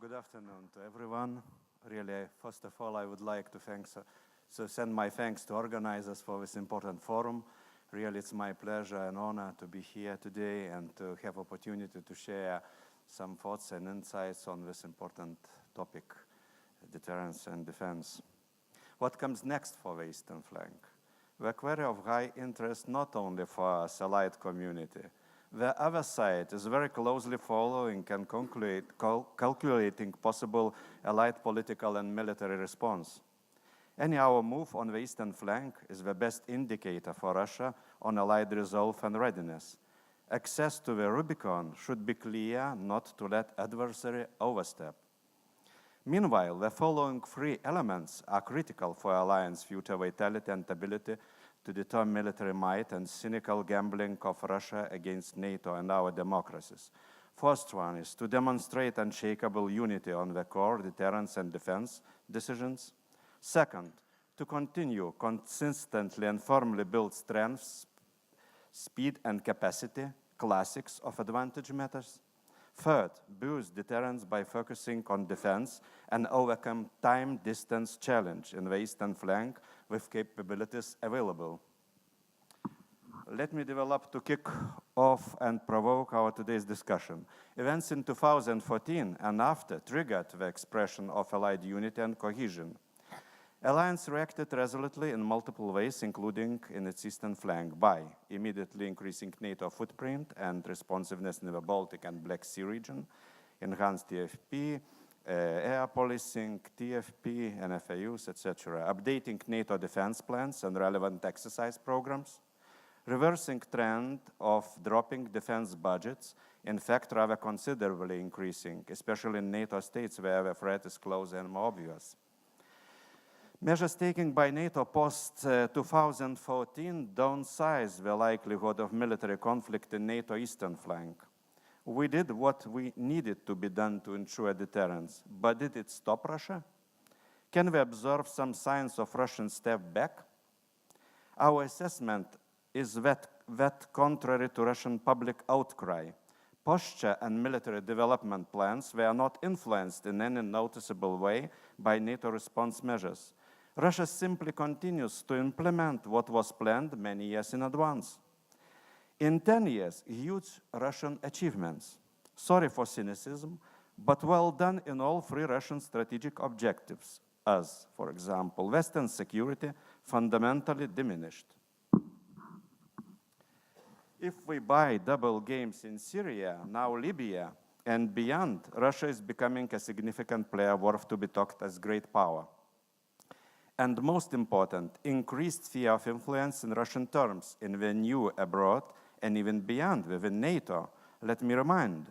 Good afternoon to everyone. Really, first of all, I would like to send my thanks to organizers for this important forum. Really, it's my pleasure and honor to be here today and to have opportunity to share some thoughts and insights on this important topic, deterrence and defense. What comes next for the Eastern flank? The query of high interest not only for us, allied community. The other side is very closely following and calculating possible allied political and military response. Any our move on the Eastern flank is the best indicator for Russia on allied resolve and readiness. Access to the Rubicon should be clear not to let adversary overstep. Meanwhile, the following three elements are critical for alliance future vitality and ability to deter military might and cynical gambling of Russia against NATO and our democracies. First one is to demonstrate unshakable unity on the core deterrence and defense decisions. Second, to continue consistently and firmly build strengths, speed and capacity, classics of advantage matters. Third, boost deterrence by focusing on defense and overcome time-distance challenge in the Eastern flank with capabilities available. Let me develop to kick off and provoke our today's discussion. Events in 2014 and after triggered the expression of allied unity and cohesion. Alliance reacted resolutely in multiple ways, including in its eastern flank by immediately increasing NATO footprint and responsiveness in the Baltic and Black Sea region, enhanced TFP, air policing, TFP, NFAUs, etc., updating NATO defense plans and relevant exercise programs, reversing trend of dropping defense budgets, in fact, rather considerably increasing, especially in NATO states where the threat is close and more obvious. Measures taken by NATO post-2014 downsize the likelihood of military conflict in NATO eastern flank. We did what we needed to be done to ensure deterrence, but did it stop Russia? Can we observe some signs of Russian step back? Our assessment is that contrary to Russian public outcry, posture and military development plans were not influenced in any noticeable way by NATO response measures. Russia simply continues to implement what was planned many years in advance. In 10 years, huge Russian achievements. Sorry for cynicism, but well done in all three Russian strategic objectives, as, for example, Western security fundamentally diminished. If we buy double games in Syria, now Libya, and beyond, Russia is becoming a significant player worth to be talked as great power. And most important, increased sphere of influence in Russian terms in the new abroad and even beyond within NATO. Let me remind,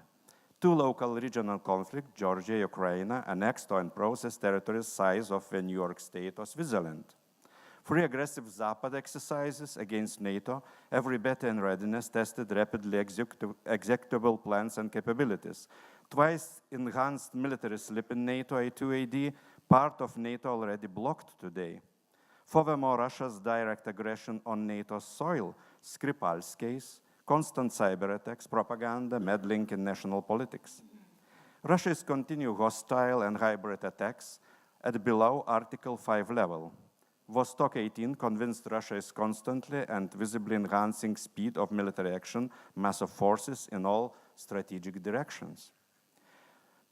two local regional conflicts, Georgia, Ukraine, annexed or in process territories size of the New York State or Switzerland. Three aggressive Zapad exercises against NATO, every better in readiness, tested rapidly executable plans and capabilities. Twice enhanced military slip in NATO A2AD, part of NATO already blocked today. Furthermore, Russia's direct aggression on NATO soil, Skripal's case, constant cyber attacks, propaganda, meddling in national politics. Russia is continuing hostile and hybrid attacks at below Article 5 level. Vostok 18 convinced Russia is constantly and visibly enhancing speed of military action, massive forces in all strategic directions.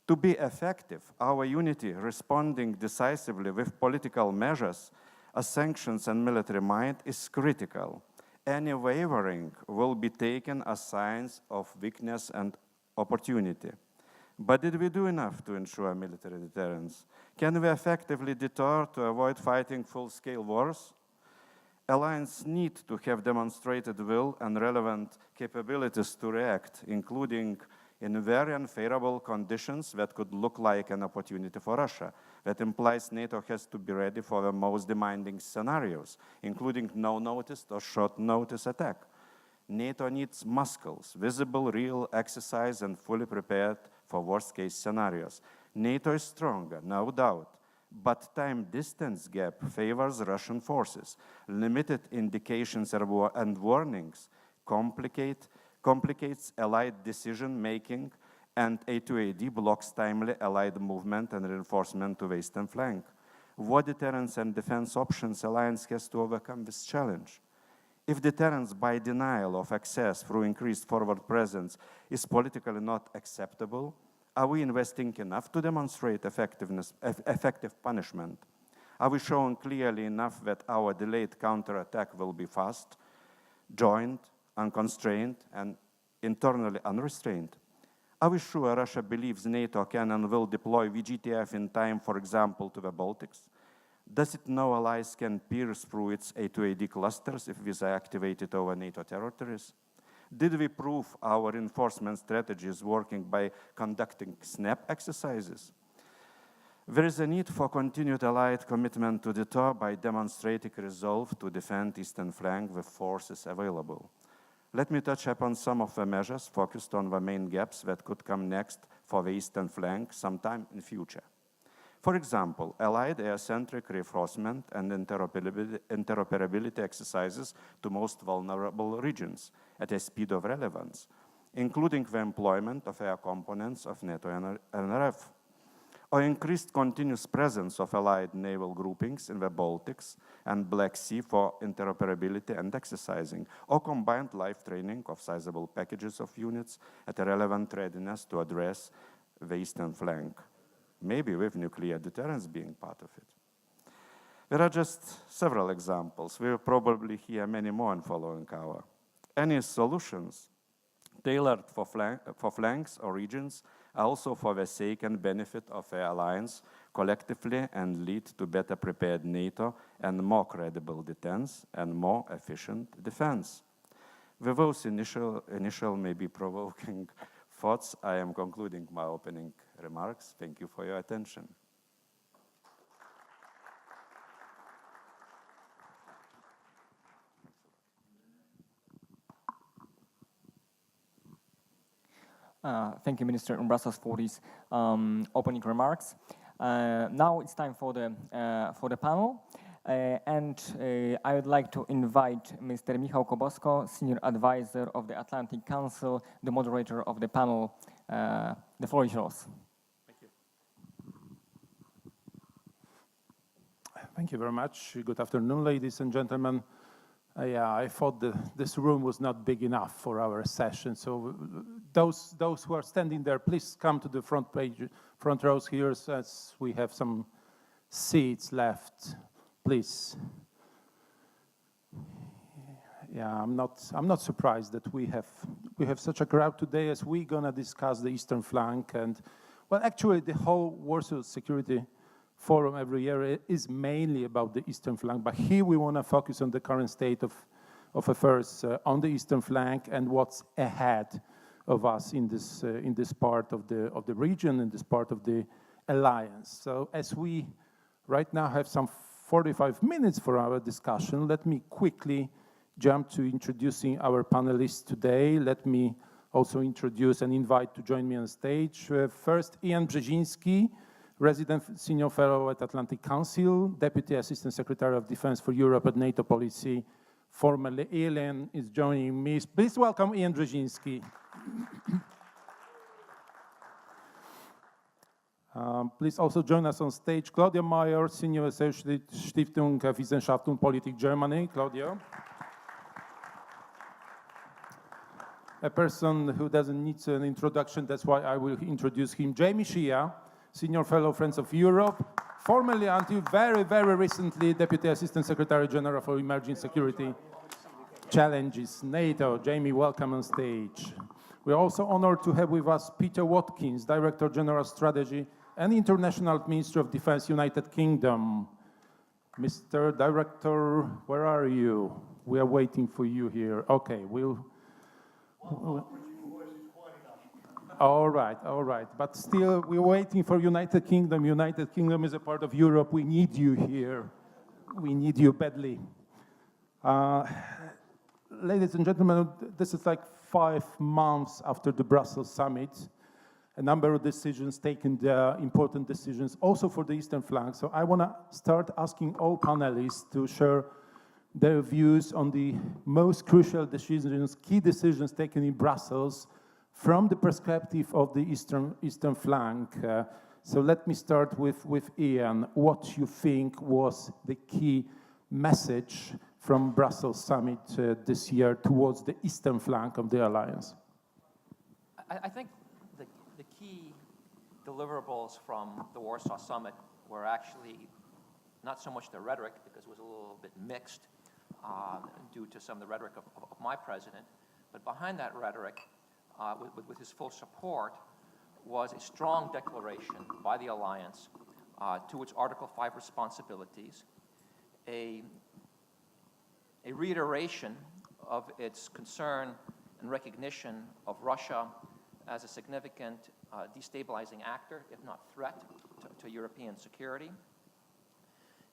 To be effective, our unity responding decisively with political measures, as sanctions and military might is critical. Any wavering will be taken as signs of weakness and opportunity. But did we do enough to ensure military deterrence? Can we effectively deter to avoid fighting full-scale wars? Alliance need to have demonstrated will and relevant capabilities to react, including in very unfavorable conditions that could look like an opportunity for Russia. That implies NATO has to be ready for the most demanding scenarios, including no-notice or short-notice attack. NATO needs muscles, visible, real exercise, and fully prepared for worst-case scenarios. NATO is stronger, no doubt, but time-distance gap favors Russian forces. Limited indications and warnings complicates Allied decision-making, and A2AD blocks timely Allied movement and reinforcement to the eastern flank. What deterrence and defense options Alliance has to overcome this challenge? If deterrence by denial of access through increased forward presence is politically not acceptable, are we investing enough to demonstrate effective punishment? Are we showing clearly enough that our delayed counterattack will be fast, joint, unconstrained, and internally unrestrained? Are we sure Russia believes NATO can and will deploy VGTF in time, for example, to the Baltics? Does it know allies can pierce through its A2AD clusters if these are activated over NATO territories? Did we prove our reinforcement strategy is working by conducting SNAP exercises? There is a need for continued Allied commitment to deter by demonstrating resolve to defend eastern flank with forces available. Let me touch upon some of the measures focused on the main gaps that could come next for the eastern flank sometime in future. For example, Allied air-centric reinforcement and interoperability exercises to most vulnerable regions at a speed of relevance, including the employment of air components of NATO and NRF, or increased continuous presence of Allied naval groupings in the Baltics and Black Sea for interoperability and exercising, or combined live training of sizable packages of units at a relevant readiness to address the eastern flank, maybe with nuclear deterrence being part of it. There are just several examples. We will probably hear many more in following hour. Any solutions tailored for flanks or regions are also for the sake and benefit of the alliance collectively and lead to better prepared NATO and more credible defense and more efficient defense. With those initial maybe provoking thoughts, I am concluding my opening remarks. Thank you for your attention. Thank you, Minister Umbrasas, for these opening remarks. Now it's time for the panel, and I would like to invite Mr. Michał Kobosko, Senior Advisor of the Atlantic Council, the moderator of the panel. The floor is yours. Thank you. Thank you very much. Good afternoon, ladies and gentlemen. I thought that this room was not big enough for our session, so those who are standing there, please come to the front rows here, as we have some seats left, please. Yeah, I'm not surprised that we have such a crowd today, as we're gonna discuss the eastern flank, and well, actually the whole Warsaw Security Forum every year is mainly about the eastern flank, but here we want to focus on the current state of affairs on the eastern flank and what's ahead of us in this part of the region, in this part of the alliance. So as we right now have some 45 minutes for our discussion, let me quickly jump to introducing our panelists today. Let me also introduce and invite to join me on stage. First, Ian Brzezinski, Resident Senior Fellow at Atlantic Council, Deputy Assistant Secretary of Defense for Europe at NATO Policy. Formerly, Ian is joining me. Please welcome Ian Brzezinski. Please also join us on stage, Claudia Meier, Senior Associate, Stiftung Wissenschaft und Politik, Germany. Claudia. A person who doesn't need an introduction, that's why I will introduce him. Jamie Shia, Senior Fellow, Friends of Europe, formerly until very, very recently, Deputy Assistant Secretary General for Emerging Security Challenges, NATO. Jamie, welcome on stage. We're also honored to have with us Peter Watkins, Director General Strategy and International Minister of Defense, United Kingdom. Mr. Director, where are you? We are waiting for you here. Okay, All right. But still, we're waiting for United Kingdom. United Kingdom is a part of Europe. We need you here. We need you badly. Ladies and gentlemen, this is like 5 months after the Brussels summit. a number of decisions taken there, important decisions, also for the Eastern flank. So I want to start asking all panelists to share their views on the most crucial decisions, key decisions taken in Brussels from the perspective of the Eastern flank. So let me start with Ian. What you think was the key message from Brussels summit this year towards the Eastern flank of the alliance? I think the key deliverables from the Warsaw Summit were actually not so much the rhetoric, because it was a little bit mixed due to some of the rhetoric of my president, but behind that rhetoric, with his full support, was a strong declaration by the alliance to its Article 5 responsibilities, a reiteration of its concern and recognition of Russia as a significant destabilizing actor, if not threat, to European security.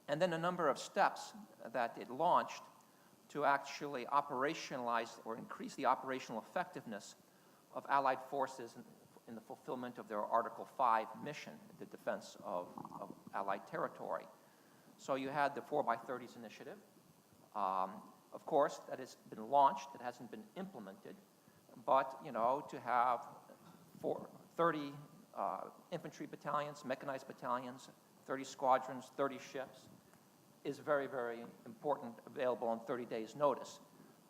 And then a number of steps that it launched to actually operationalize or increase the operational effectiveness of Allied forces in the fulfillment of their Article 5 mission, the defense of Allied territory. So you had the 4x30s initiative. Of course, that has been launched. It hasn't been implemented. But, you know, to have 30 infantry battalions, mechanized battalions, 30 squadrons, 30 ships is very, very important, available on 30 days' notice.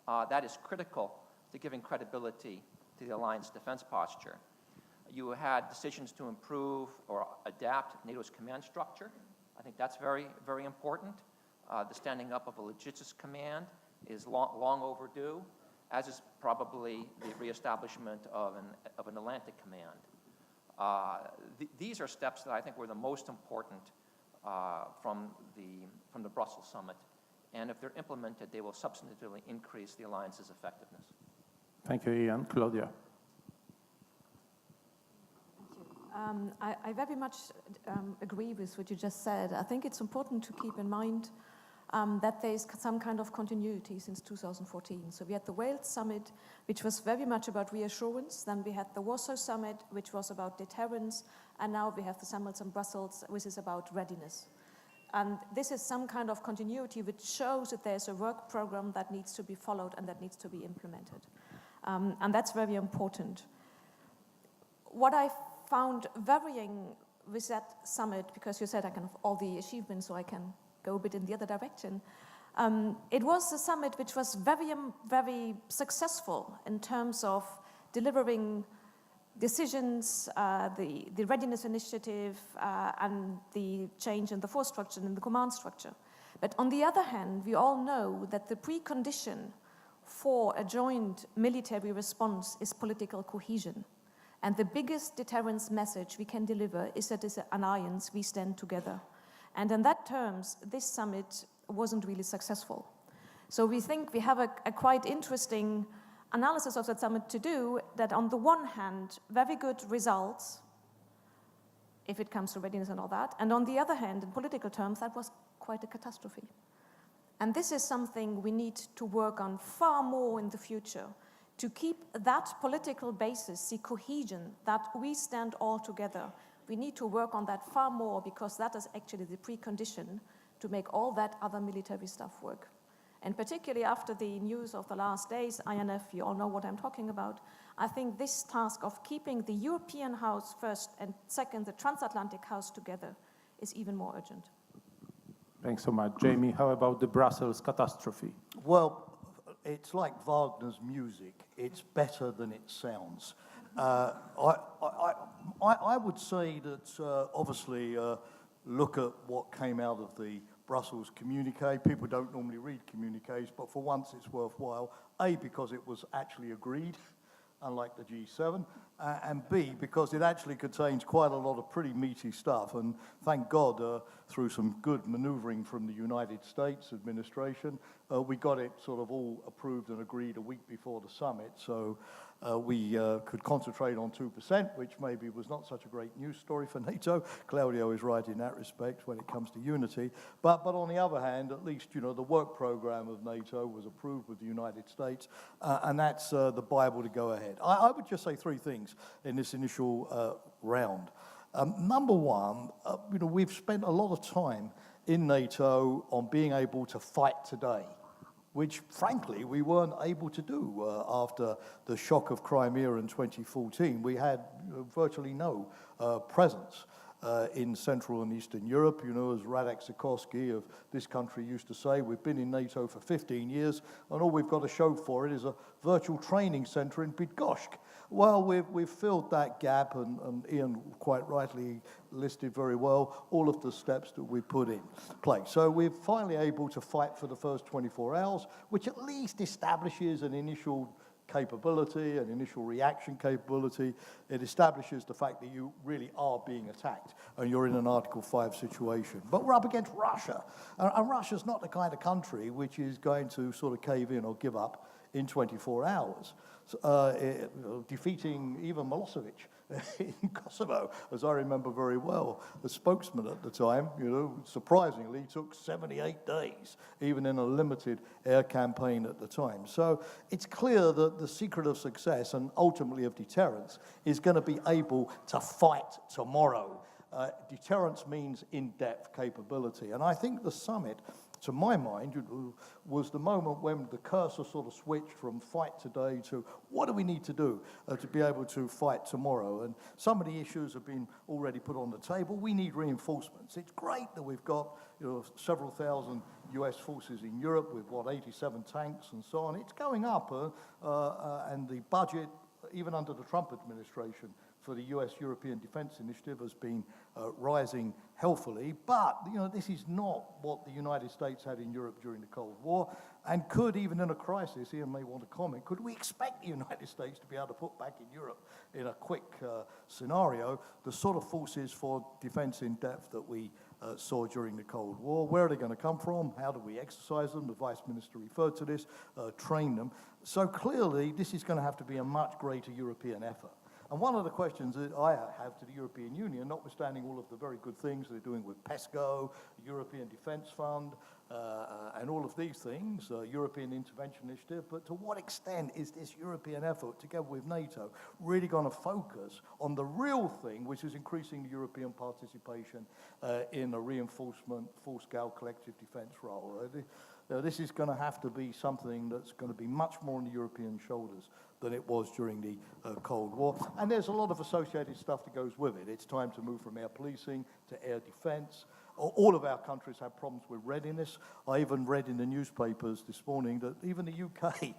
That is critical to giving credibility to the alliance defense posture. You had decisions to improve or adapt NATO's command structure. I think that's very, very important. The standing up of a logistics command is long overdue, as is probably the reestablishment of an Atlantic command. These are steps that I think were the most important from the Brussels summit, and if they're implemented, they will substantively increase the alliance's effectiveness. Thank you, Ian. Claudia. I very much agree with what you just said. I think it's important to keep in mind that there is some kind of continuity since 2014. So we had the Wales Summit, which was very much about reassurance. Then we had the Warsaw Summit, which was about deterrence. And now we have the summits in Brussels, which is about readiness. And this is some kind of continuity which shows that there's a work program that needs to be followed and that needs to be implemented. And that's very important. What I found worrying with that summit, because you said I can have all the achievements, so I can go a bit in the other direction. It was a summit which was very, very successful in terms of delivering decisions, the readiness initiative, and the change in the force structure and the command structure. But on the other hand, we all know that the precondition for a joint military response is political cohesion. And the biggest deterrence message we can deliver is that as an alliance, we stand together. And in that terms, this summit wasn't really successful. So we think we have a quite interesting analysis of that summit to do, that on the one hand, very good results, if it comes to readiness and all that, and on the other hand, in political terms, that was quite a catastrophe. And this is something we need to work on far more in the future, to keep that political basis, the cohesion, that we stand all together. We need to work on that far more, because that is actually the precondition to make all that other military stuff work. And particularly after the news of the last days, INF, you all know what I'm talking about, I think this task of keeping the European house first and second, the transatlantic house together, is even more urgent. Thanks so much. Jamie, how about the Brussels catastrophe? Well, it's like Wagner's music. It's better than it sounds. I would say that obviously look at what came out of the Brussels communique. People don't normally read communiques, but for once it's worthwhile. A, because it was actually agreed, unlike the G7, and B, because it actually contains quite a lot of pretty meaty stuff. And thank God, through some good maneuvering from the United States administration, we got it sort of all approved and agreed a week before the summit, so we could concentrate on 2%, which maybe was not such a great news story for NATO. Claudio is right in that respect when it comes to unity. But on the other hand, at least, you know, the work program of NATO was approved with the United States, and that's the Bible to go ahead. I would just say three things in this initial round. Number one, you know, we've spent a lot of time in NATO on being able to fight today, which, frankly, we weren't able to do after the shock of Crimea in 2014. We had virtually no presence in Central and Eastern Europe. You know, as Radek Sikorski of this country used to say, we've been in NATO for 15 years, and all we've got to show for it is a virtual training center in Bydgoszcz. Well, we've filled that gap, and Ian quite rightly listed very well all of the steps that we put in place. So we're finally able to fight for the first 24 hours, which at least establishes an initial capability, an initial reaction capability. It establishes the fact that you really are being attacked and you're in an Article 5 situation. But we're up against Russia, and Russia's not the kind of country which is going to sort of cave in or give up in 24 hours. Defeating even Milosevic in Kosovo, as I remember very well, the spokesman at the time, you know, surprisingly took 78 days, even in a limited air campaign at the time. So it's clear that the secret of success and ultimately of deterrence is going to be able to fight tomorrow. Deterrence means in-depth capability. And I think the summit, to my mind, was the moment when the cursor sort of switched from fight today to what do we need to do to be able to fight tomorrow. And some of the issues have been already put on the table. We need reinforcements. It's great that we've got, you know, several thousand US forces in Europe with, 87 tanks and so on. It's going up, and the budget, even under the Trump administration, for the US-European Defence Initiative has been rising healthily. But, you know, this is not what the United States had in Europe during the Cold War, and could, even in a crisis, Ian may want to comment, could we expect the United States to be able to put back in Europe in a quick scenario the sort of forces for defence in depth that we saw during the Cold War? Where are they going to come from? How do we exercise them? The Vice Minister referred to this, train them. So clearly, this is going to have to be a much greater European effort. And one of the questions that I have to the European Union, notwithstanding all of the very good things they're doing with PESCO, European Defence Fund, and all of these things, European Intervention Initiative, but to what extent is this European effort, together with NATO, really going to focus on the real thing, which is increasing the European participation in a reinforcement, full-scale collective defence role? This is going to have to be something that's going to be much more on the European shoulders than it was during the Cold War. And there's a lot of associated stuff that goes with it. It's time to move from air policing to air defence. All of our countries have problems with readiness. I even read in the newspapers this morning that even the UK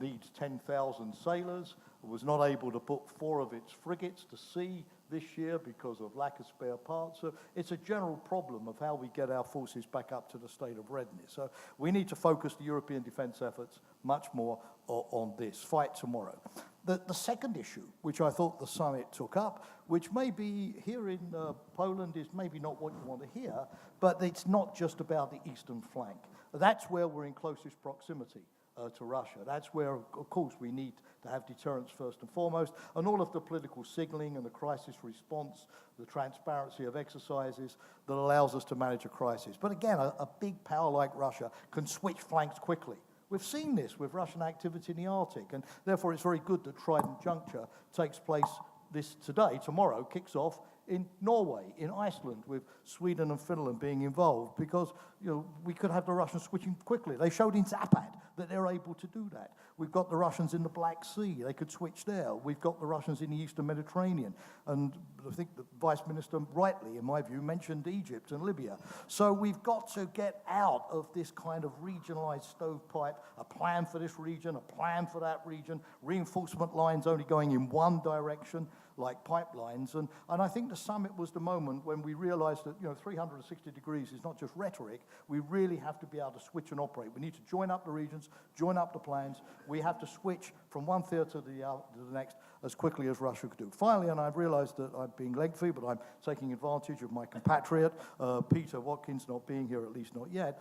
needs 10,000 sailors, was not able to put 4 of its frigates to sea this year because of lack of spare parts. So it's a general problem of how we get our forces back up to the state of readiness. So we need to focus the European defence efforts much more on this. Fight tomorrow. The second issue, which I thought the summit took up, which maybe here in Poland is maybe not what you want to hear, but it's not just about the eastern flank. That's where we're in closest proximity to Russia. That's where, of course, we need to have deterrence first and foremost, and all of the political signaling and the crisis response, the transparency of exercises that allows us to manage a crisis. But again, a big power like Russia can switch flanks quickly. We've seen this with Russian activity in the Arctic, and therefore it's very good that Trident Juncture takes place tomorrow, kicks off in Norway, in Iceland, with Sweden and Finland being involved, because, you know, we could have the Russians switching quickly. They showed in Zapad that they're able to do that. We've got the Russians in the Black Sea. They could switch there. We've got the Russians in the Eastern Mediterranean. And I think the Vice Minister, rightly, in my view, mentioned Egypt and Libya. So we've got to get out of this kind of regionalized stovepipe, a plan for this region, a plan for that region, reinforcement lines only going in one direction, like pipelines. And I think the summit was the moment when we realized that, you know, 360 degrees is not just rhetoric. We really have to be able to switch and operate. We need to join up the regions, join up the plans. We have to switch from one theater to the next as quickly as Russia could do. Finally, and I've realized that I'm being lengthy, but I'm taking advantage of my compatriot, Peter Watkins, not being here, at least not yet.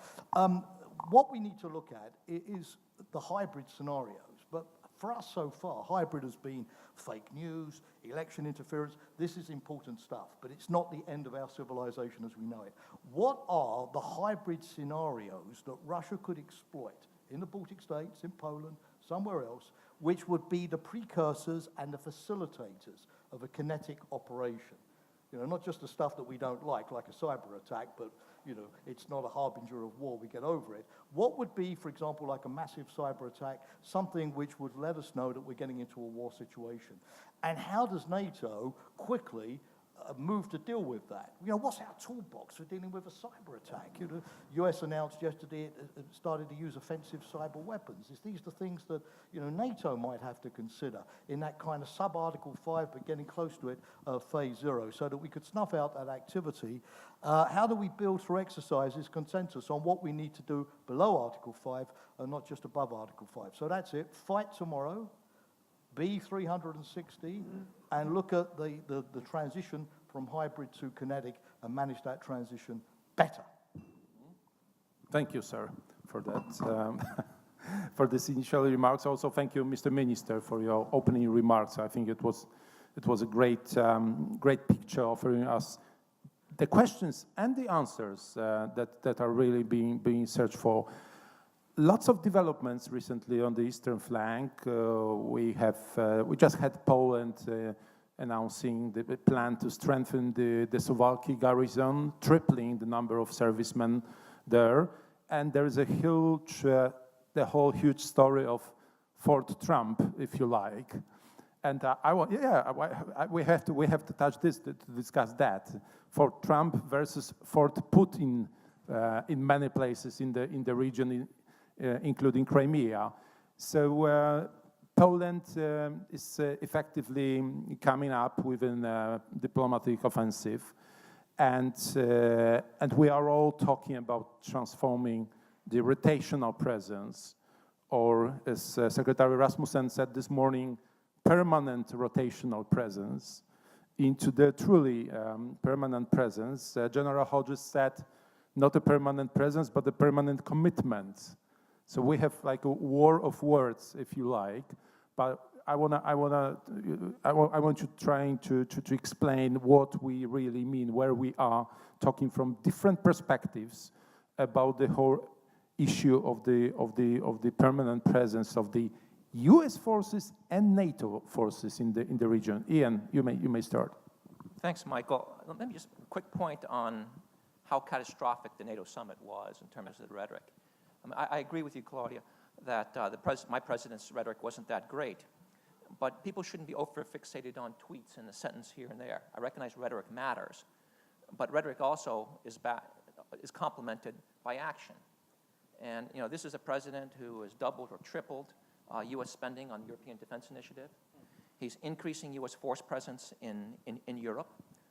what we need to look at is the hybrid scenarios. But for us so far, hybrid has been fake news, election interference. This is important stuff, but it's not the end of our civilization as we know it. What are the hybrid scenarios that Russia could exploit in the Baltic states, in Poland, somewhere else, which would be the precursors and the facilitators of a kinetic operation? You know, not just the stuff that we don't like a cyber attack, but, you know, it's not a harbinger of war, we get over it. What would be, for example, like a massive cyber attack, something which would let us know that we're getting into a war situation? And how does NATO quickly move to deal with that? You know, what's our toolbox for dealing with a cyber attack? You know, US announced yesterday it started to use offensive cyber weapons. Is these the things that, you know, NATO might have to consider in that kind of sub-Article 5, but getting close to it, phase 0, so that we could snuff out that activity? How do we build through exercises consensus on what we need to do below Article 5 and not just above Article 5? So that's it. Fight tomorrow. B360, and look at the transition from hybrid to kinetic and manage that transition better. Thank you, sir, for that. For this initial remarks. Also, thank you, Mr. Minister, for your opening remarks. I think it was a great picture offering us the questions and the answers that are really being searched for. Lots of developments recently on the eastern flank. We just had Poland announcing the plan to strengthen the Suwałki garrison, tripling the number of servicemen there. And there is a huge, the whole huge story of Fort Trump, if you like. And we have to touch this to discuss that. Fort Trump versus Fort Putin in many places in the region. Including Crimea. So Poland is effectively coming up with a diplomatic offensive, and we are all talking about transforming the rotational presence, or as Secretary Rasmussen said this morning, permanent rotational presence, into the truly permanent presence. General Hodges said, not a permanent presence, but a permanent commitment. So we have like a war of words, if you like, but I want you trying to explain what we really mean, where we are talking from different perspectives about the whole issue of the permanent presence of the U.S. forces and NATO forces in the region. Ian, you may start. Thanks, Michael. Let me just a quick point on how catastrophic the NATO summit was in terms of the rhetoric. I agree with you, Claudia, that my president's rhetoric wasn't that great, but people shouldn't be over-fixated on tweets and a sentence here and there. I recognize rhetoric matters, but rhetoric also is complemented by action. And you know, this is a president who has doubled or tripled U.S. spending on the European Defense Initiative. He's increasing U.S. force presence in Europe.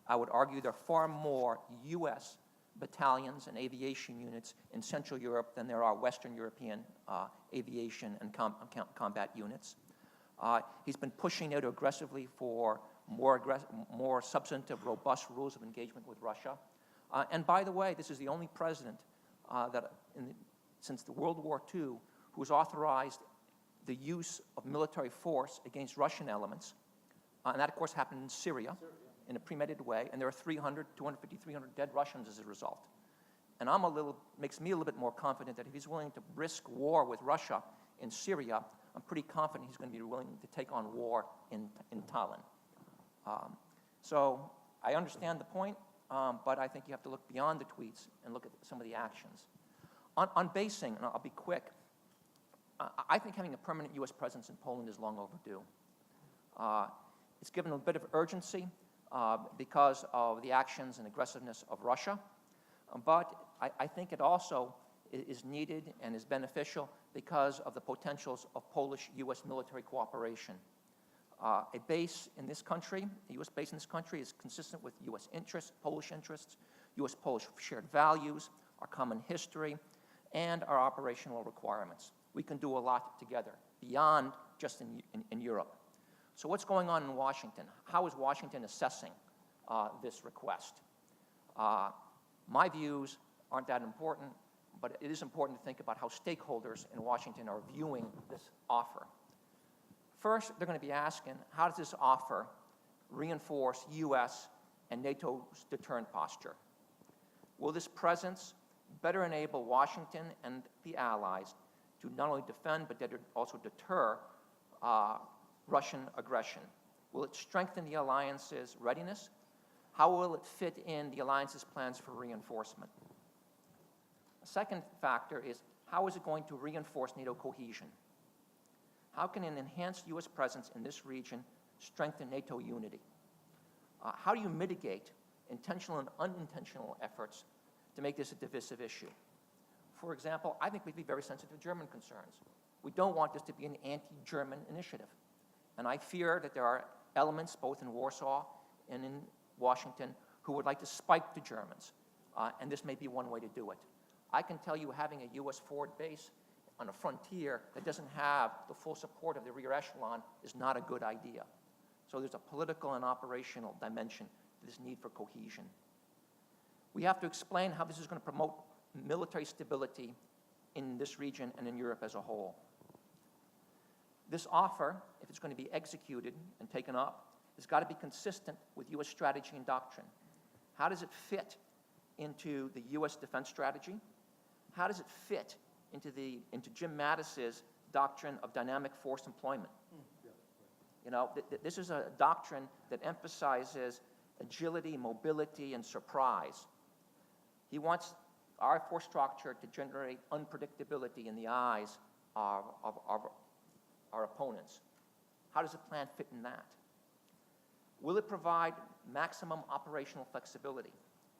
I would argue there are far more U.S. battalions and aviation units in Central Europe than there are Western European aviation and combat units. He's been pushing NATO aggressively for more substantive, robust rules of engagement with Russia. And by the way, this is the only president since the World War II who has authorized the use of military force against Russian elements. And that, of course, happened in Syria. In a premeditated way, and there are 250, 300 dead Russians as a result. And makes me a little bit more confident that if he's willing to risk war with Russia in Syria, I'm pretty confident he's going to be willing to take on war in Tallinn. So I understand the point, but I think you have to look beyond the tweets and look at some of the actions. On basing, and I'll be quick, I think having a permanent U.S. presence in Poland is long overdue. It's given a bit of urgency because of the actions and aggressiveness of Russia. But I think it also is needed and is beneficial because of the potentials of Polish-U.S. military cooperation. A base in this country, a U.S. base in this country is consistent with U.S. interests, Polish interests, U.S.-Polish shared values, our common history, and our operational requirements. We can do a lot together beyond just in Europe. So what's going on in Washington? How is Washington assessing this request? My views aren't that important. but it is important to think about how stakeholders in Washington are viewing this offer. First, they're going to be asking, how does this offer reinforce U.S. and NATO's deterrent posture? Will this presence better enable Washington and the allies to not only defend, but also deter Russian aggression? Will it strengthen the alliance's readiness? How will it fit in the alliance's plans for reinforcement? A second factor is, how is it going to reinforce NATO cohesion? How can an enhanced U.S. presence in this region strengthen NATO unity? How do you mitigate intentional and unintentional efforts to make this a divisive issue? For example, I think we'd be very sensitive to German concerns. We don't want this to be an anti-German initiative. And I fear that there are elements both in Warsaw and in Washington who would like to spike the Germans. And this may be one way to do it. I can tell you having a U.S. forward base on a frontier that doesn't have the full support of the rear echelon is not a good idea. So there's a political and operational dimension to this need for cohesion. We have to explain how this is going to promote military stability in this region and in Europe as a whole. This offer, if it's going to be executed and taken up, has got to be consistent with U.S. strategy and doctrine. How does it fit into the U.S. defense strategy? How does it fit into Jim Mattis's doctrine of dynamic force employment? You know, this is a doctrine that emphasizes agility, mobility, and surprise. He wants our force structure to generate unpredictability in the eyes of our opponents. How does the plan fit in that? Will it provide maximum operational flexibility?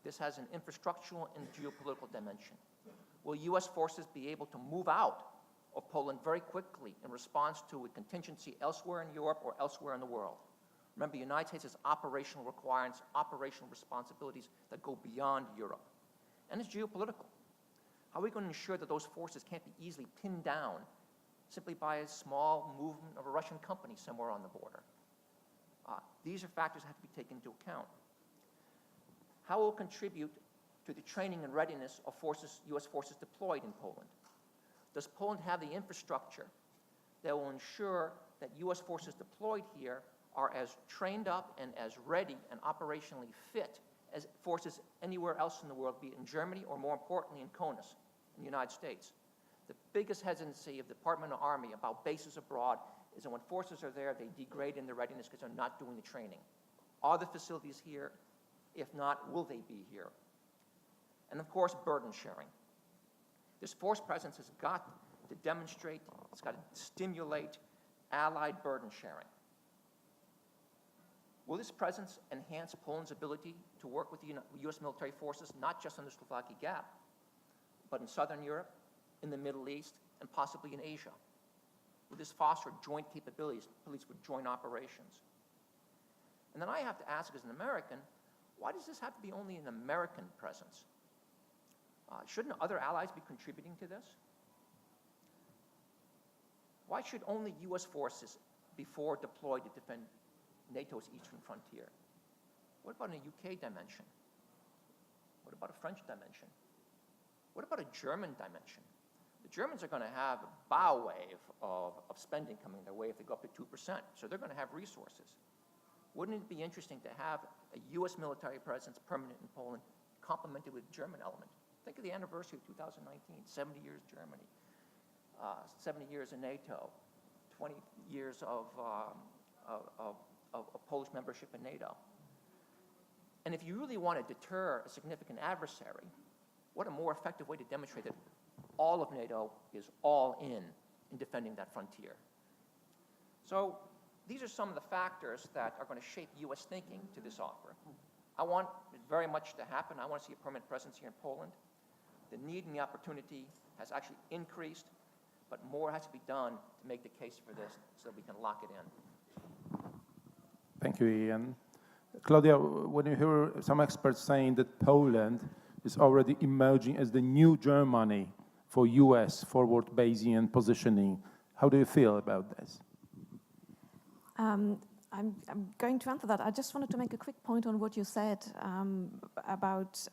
This has an infrastructural and geopolitical dimension. Will U.S. forces be able to move out of Poland very quickly in response to a contingency elsewhere in Europe or elsewhere in the world? Remember, the United States has operational requirements, operational responsibilities that go beyond Europe. And it's geopolitical. How are we going to ensure that those forces can't be easily pinned down simply by a small movement of a Russian company somewhere on the border? These are factors that have to be taken into account. How will it contribute to the training and readiness of forces, U.S. forces deployed in Poland? Does Poland have the infrastructure that will ensure that U.S. forces deployed here are as trained up and as ready and operationally fit as forces anywhere else in the world, be it in Germany or more importantly in CONUS, in the United States? The biggest hesitancy of the Department of Army about bases abroad is that when forces are there, they degrade in their readiness because they're not doing the training. Are the facilities here? If not, will they be here? And of course, burden sharing. This force presence has got to demonstrate, it's got to stimulate allied burden sharing. Will this presence enhance Poland's ability to work with the U.S. military forces, not just on the Slovakia Gap, but in Southern Europe, in the Middle East, and possibly in Asia? Will this foster joint capabilities, police with joint operations? And then I have to ask as an American, why does this have to be only an American presence? Shouldn't other allies be contributing to this? Why should only U.S. forces be deployed to defend NATO's eastern frontier? What about a UK dimension? What about a French dimension? What about a German dimension? The Germans are going to have a bow wave of spending coming their way if they go up to 2%, so they're going to have resources. Wouldn't it be interesting to have a U.S. military presence permanent in Poland complemented with a German element? Think of the anniversary of 2019, 70 years Germany, 70 years in NATO, 20 years of Polish membership in NATO. And if you really want to deter a significant adversary, what a more effective way to demonstrate that all of NATO is all in defending that frontier. So these are some of the factors that are going to shape U.S. thinking to this offer. I want it very much to happen. I want to see a permanent presence here in Poland. The need and the opportunity has actually increased, but more has to be done to make the case for this so that we can lock it in. Thank you, Ian. Claudia, when you hear some experts saying that Poland is already emerging as the new Germany for U.S. forward basing and positioning, how do you feel about this? I'm going to answer that. I just wanted to make a quick point on what you said about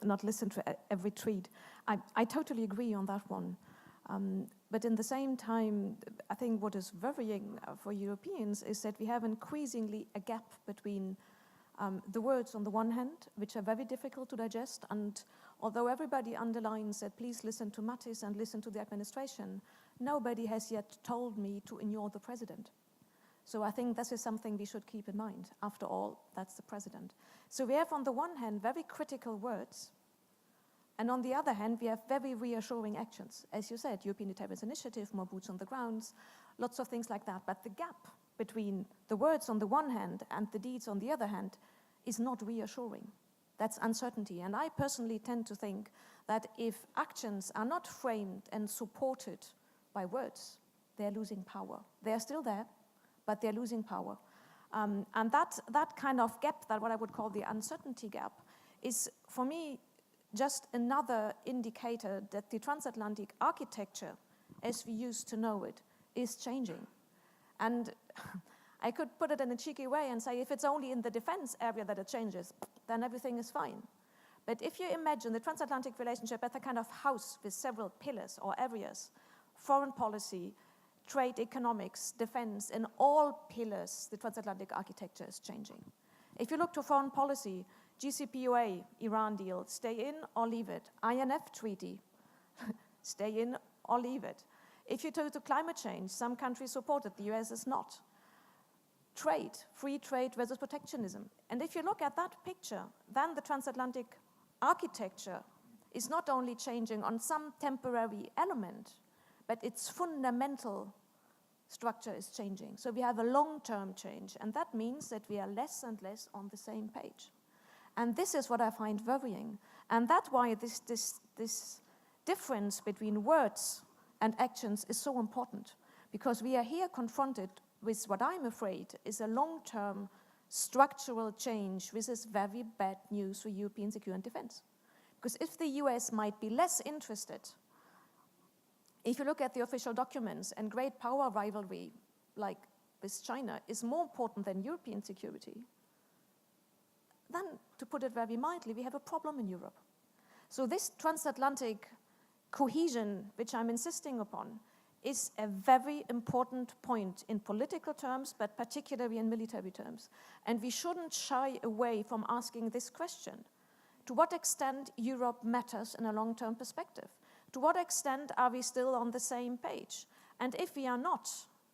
not listen to every tweet. I totally agree on that one. But in the same time, I think what is worrying for Europeans is that we have increasingly a gap between the words on the one hand, which are very difficult to digest, and although everybody underlines that please listen to Mattis and listen to the administration, nobody has yet told me to ignore the president. So I think this is something we should keep in mind. After all, that's the president. So we have on the one hand very critical words, and on the other hand, we have very reassuring actions. As you said, European Deterrence Initiative, more boots on the grounds, lots of things like that. But the gap between the words on the one hand and the deeds on the other hand is not reassuring. That's uncertainty. And I personally tend to think that if actions are not framed and supported by words, they're losing power. They're still there, but they're losing power. And that kind of gap, that what I would call the uncertainty gap, is for me just another indicator that the transatlantic architecture, as we used to know it, is changing. And I could put it in a cheeky way and say if it's only in the defense area that it changes, then everything is fine. But if you imagine the transatlantic relationship as a kind of house with several pillars or areas, foreign policy, trade, economics, defense, in all pillars, the transatlantic architecture is changing. If you look to foreign policy, GCPOA, Iran deal, stay in or leave it. INF Treaty, stay in or leave it. If you go to climate change, some countries support it, the US is not. Trade, free trade versus protectionism. And if you look at that picture, then the transatlantic architecture is not only changing on some temporary element, but its fundamental structure is changing. So we have a long-term change, and that means that we are less and less on the same page. And this is what I find worrying. And that's why this difference between words and actions is so important, because we are here confronted with what I'm afraid is a long-term structural change, which is very bad news for European security and defense. Because if the US might be less interested, if you look at the official documents, and great power rivalry, like with China, is more important than European security, then, to put it very mildly, we have a problem in Europe. So this transatlantic cohesion, which I'm insisting upon, is a very important point in political terms, but particularly in military terms. And we shouldn't shy away from asking this question. To what extent Europe matters in a long-term perspective? To what extent are we still on the same page? And if we are not,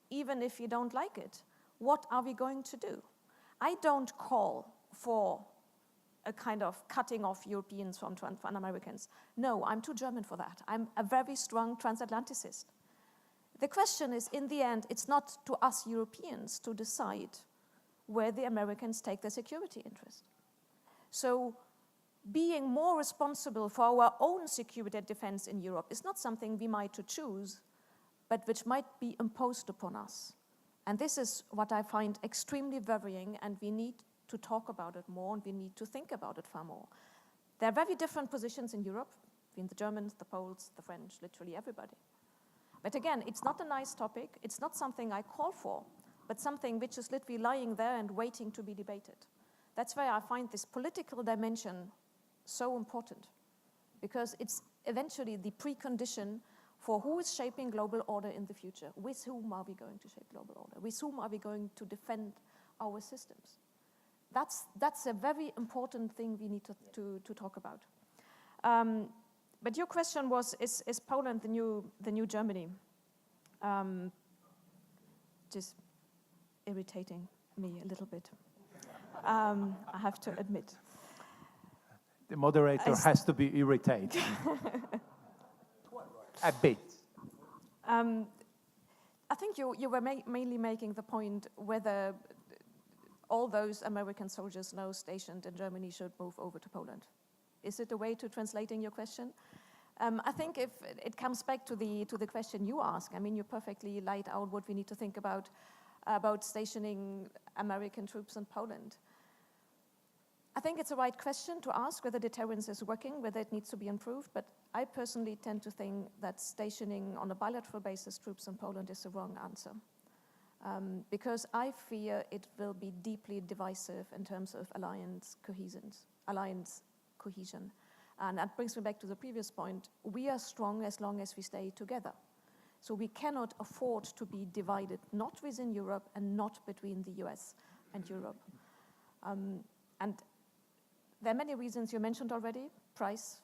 even if we don't like it, what are we going to do? I don't call for a kind of cutting off Europeans from Americans. No, I'm too German for that. I'm a very strong transatlanticist. The question is, in the end, it's not to us Europeans to decide where the Americans take their security interest. So being more responsible for our own security and defense in Europe is not something we might to choose, but which might be imposed upon us. And this is what I find extremely worrying, and we need to talk about it more, and we need to think about it far more. There are very different positions in Europe, between the Germans, the Poles, the French, literally everybody. But again, it's not a nice topic, it's not something I call for, but something which is literally lying there and waiting to be debated. That's why I find this political dimension so important, because it's eventually the precondition for who is shaping global order in the future. With whom are we going to shape global order? With whom are we going to defend our systems? That's a very important thing we need to talk about. But your question was, is Poland the new Germany? Just irritating me a little bit, I have to admit. The moderator has to be irritated. A bit. I think you were mainly making the point whether all those American soldiers now stationed in Germany should move over to Poland. Is it a way to translating your question? I think if it comes back to the question you ask, I mean, you perfectly laid out what we need to think about stationing American troops in Poland. I think it's a right question to ask whether deterrence is working, whether it needs to be improved, but I personally tend to think that stationing on a bilateral basis troops in Poland is the wrong answer. because I fear it will be deeply divisive in terms of alliance cohesion. And that brings me back to the previous point. We are strong as long as we stay together. So we cannot afford to be divided, not within Europe and not between the US and Europe. And there are many reasons you mentioned already. Price,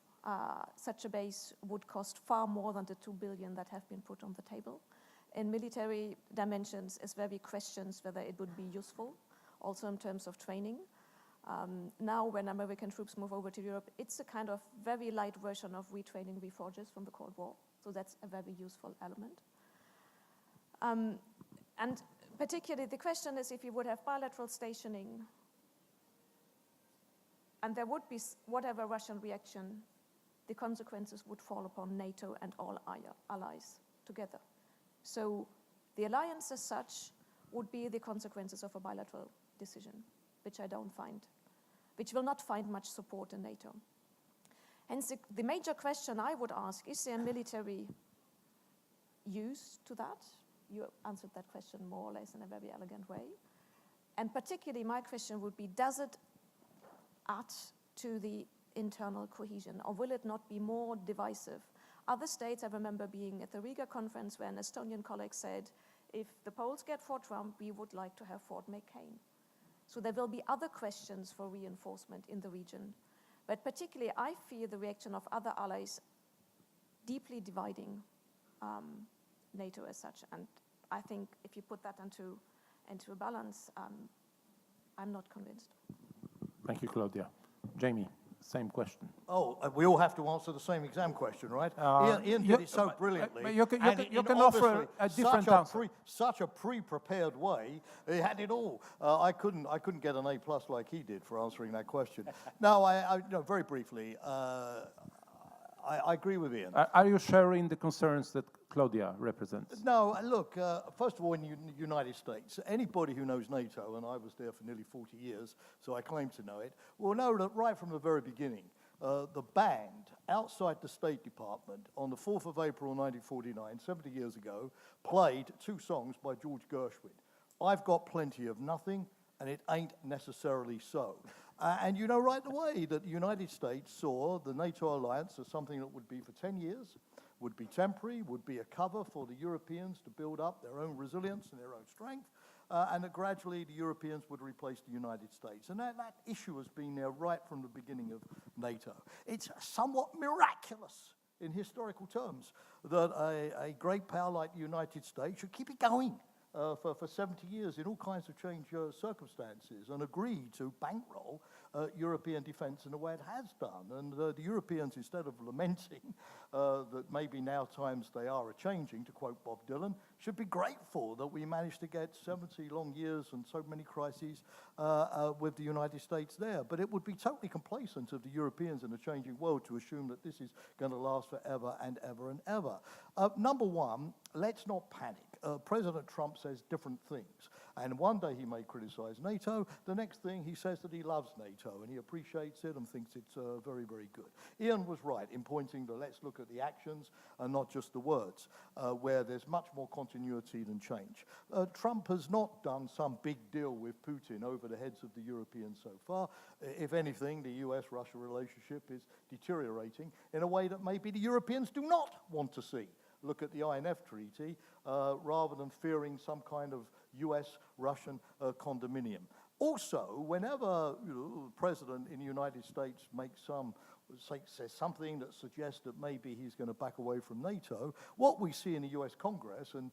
such a base would cost far more than the 2 billion that have been put on the table. In military dimensions, it's very questions whether it would be useful, also in terms of training. Now, when American troops move over to Europe, it's a kind of very light version of retraining reforges from the Cold War. So that's a very useful element. And particularly, the question is if you would have bilateral stationing, and there would be whatever Russian reaction, the consequences would fall upon NATO and all allies together. So the alliance as such would be the consequences of a bilateral decision, which which will not find much support in NATO. Hence, the major question I would ask, is there military use to that? You answered that question more or less in a very elegant way. And particularly, my question would be, does it add to the internal cohesion, or will it not be more divisive? Other states, I remember being at the Riga conference where an Estonian colleague said, if the Poles get Fort Trump, we would like to have Fort McCain. So there will be other questions for reinforcement in the region. But particularly, I fear the reaction of other allies deeply dividing NATO as such. And I think if you put that into a balance, I'm not convinced. Thank you, Claudia. Jamie, same question. Oh, we all have to answer the same exam question, right? Ian did it so brilliantly. But you can and offer a different answer. Such a pre-prepared way. He had it all. I couldn't get an A+ like he did for answering that question. No, no, very briefly, I agree with Ian. Are you sharing the concerns that Claudia represents? No, look, first of all, in the United States, anybody who knows NATO, and I was there for nearly 40 years, so I claim to know it, will know that right from the very beginning, the band outside the State Department on the 4th of April 1949, 70 years ago, played 2 songs by George Gershwin. I've got plenty of nothing, and it ain't necessarily so. And you know right away that the United States saw the NATO alliance as something that would be for 10 years, would be temporary, would be a cover for the Europeans to build up their own resilience and their own strength, and that gradually the Europeans would replace the United States. And that issue has been there right from the beginning of NATO. It's somewhat miraculous in historical terms that a great power like the United States should keep it going for 70 years in all kinds of changed circumstances and agree to bankroll European defence in the way it has done. And the Europeans, instead of lamenting that maybe now times they are a-changing, to quote Bob Dylan, should be grateful that we managed to get 70 long years and so many crises with the United States there. But it would be totally complacent of the Europeans in a changing world to assume that this is going to last forever and ever and ever. Number one, let's not panic. President Trump says different things. And one day he may criticize NATO, the next thing he says that he loves NATO and he appreciates it and thinks it's very, very good. Ian was right in pointing that let's look at the actions and not just the words, where there's much more continuity than change. Trump has not done some big deal with Putin over the heads of the Europeans so far. If anything, the US-Russia relationship is deteriorating in a way that maybe the Europeans do not want to see. Look at the INF Treaty, rather than fearing some kind of US-Russian condominium. Also, whenever the president in the United States says something that suggests that maybe he's going to back away from NATO, what we see in the US Congress, and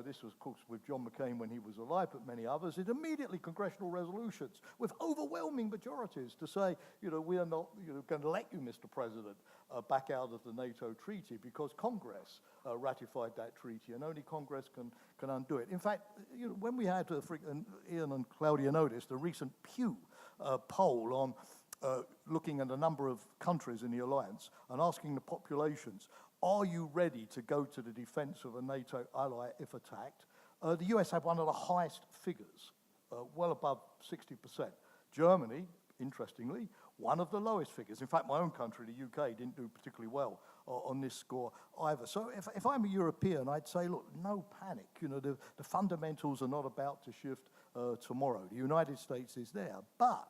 this was, of course, with John McCain when he was alive, but many others, is immediately congressional resolutions with overwhelming majorities to say, we are not going to let you, Mr. President, back out of the NATO treaty because Congress ratified that treaty, and only Congress can undo it. In fact, when we had, and Ian and Claudia noticed, a recent Pew poll on looking at a number of countries in the alliance and asking the populations, are you ready to go to the defense of a NATO ally if attacked? The US had one of the highest figures, well above 60%. Germany, interestingly, one of the lowest figures. In fact, my own country, the UK, didn't do particularly well on this score either. So if I'm a European, I'd say, look, no panic. You know, the fundamentals are not about to shift tomorrow. The United States is there. But,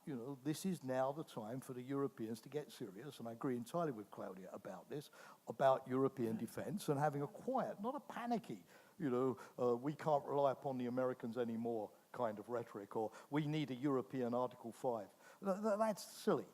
you know, this is now the time for the Europeans to get serious, and I agree entirely with Claudia about this, about European defense and having a quiet, not a panicky, you know, we can't rely upon the Americans anymore kind of rhetoric, or we need a European Article 5. That's silly.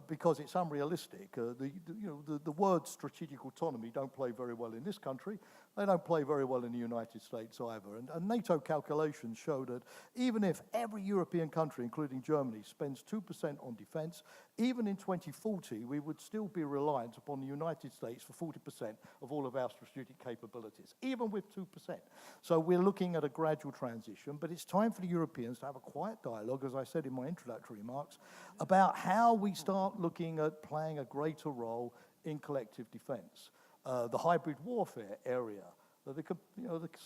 Because it's unrealistic. The words strategic autonomy don't play very well in this country. They don't play very well in the United States either. And NATO calculations show that even if every European country, including Germany, spends 2% on defense, even in 2040, we would still be reliant upon the United States for 40% of all of our strategic capabilities, even with 2%. So we're looking at a gradual transition, but it's time for the Europeans to have a quiet dialogue, as I said in my introductory remarks, about how we start looking at playing a greater role in collective defense. The hybrid warfare area, the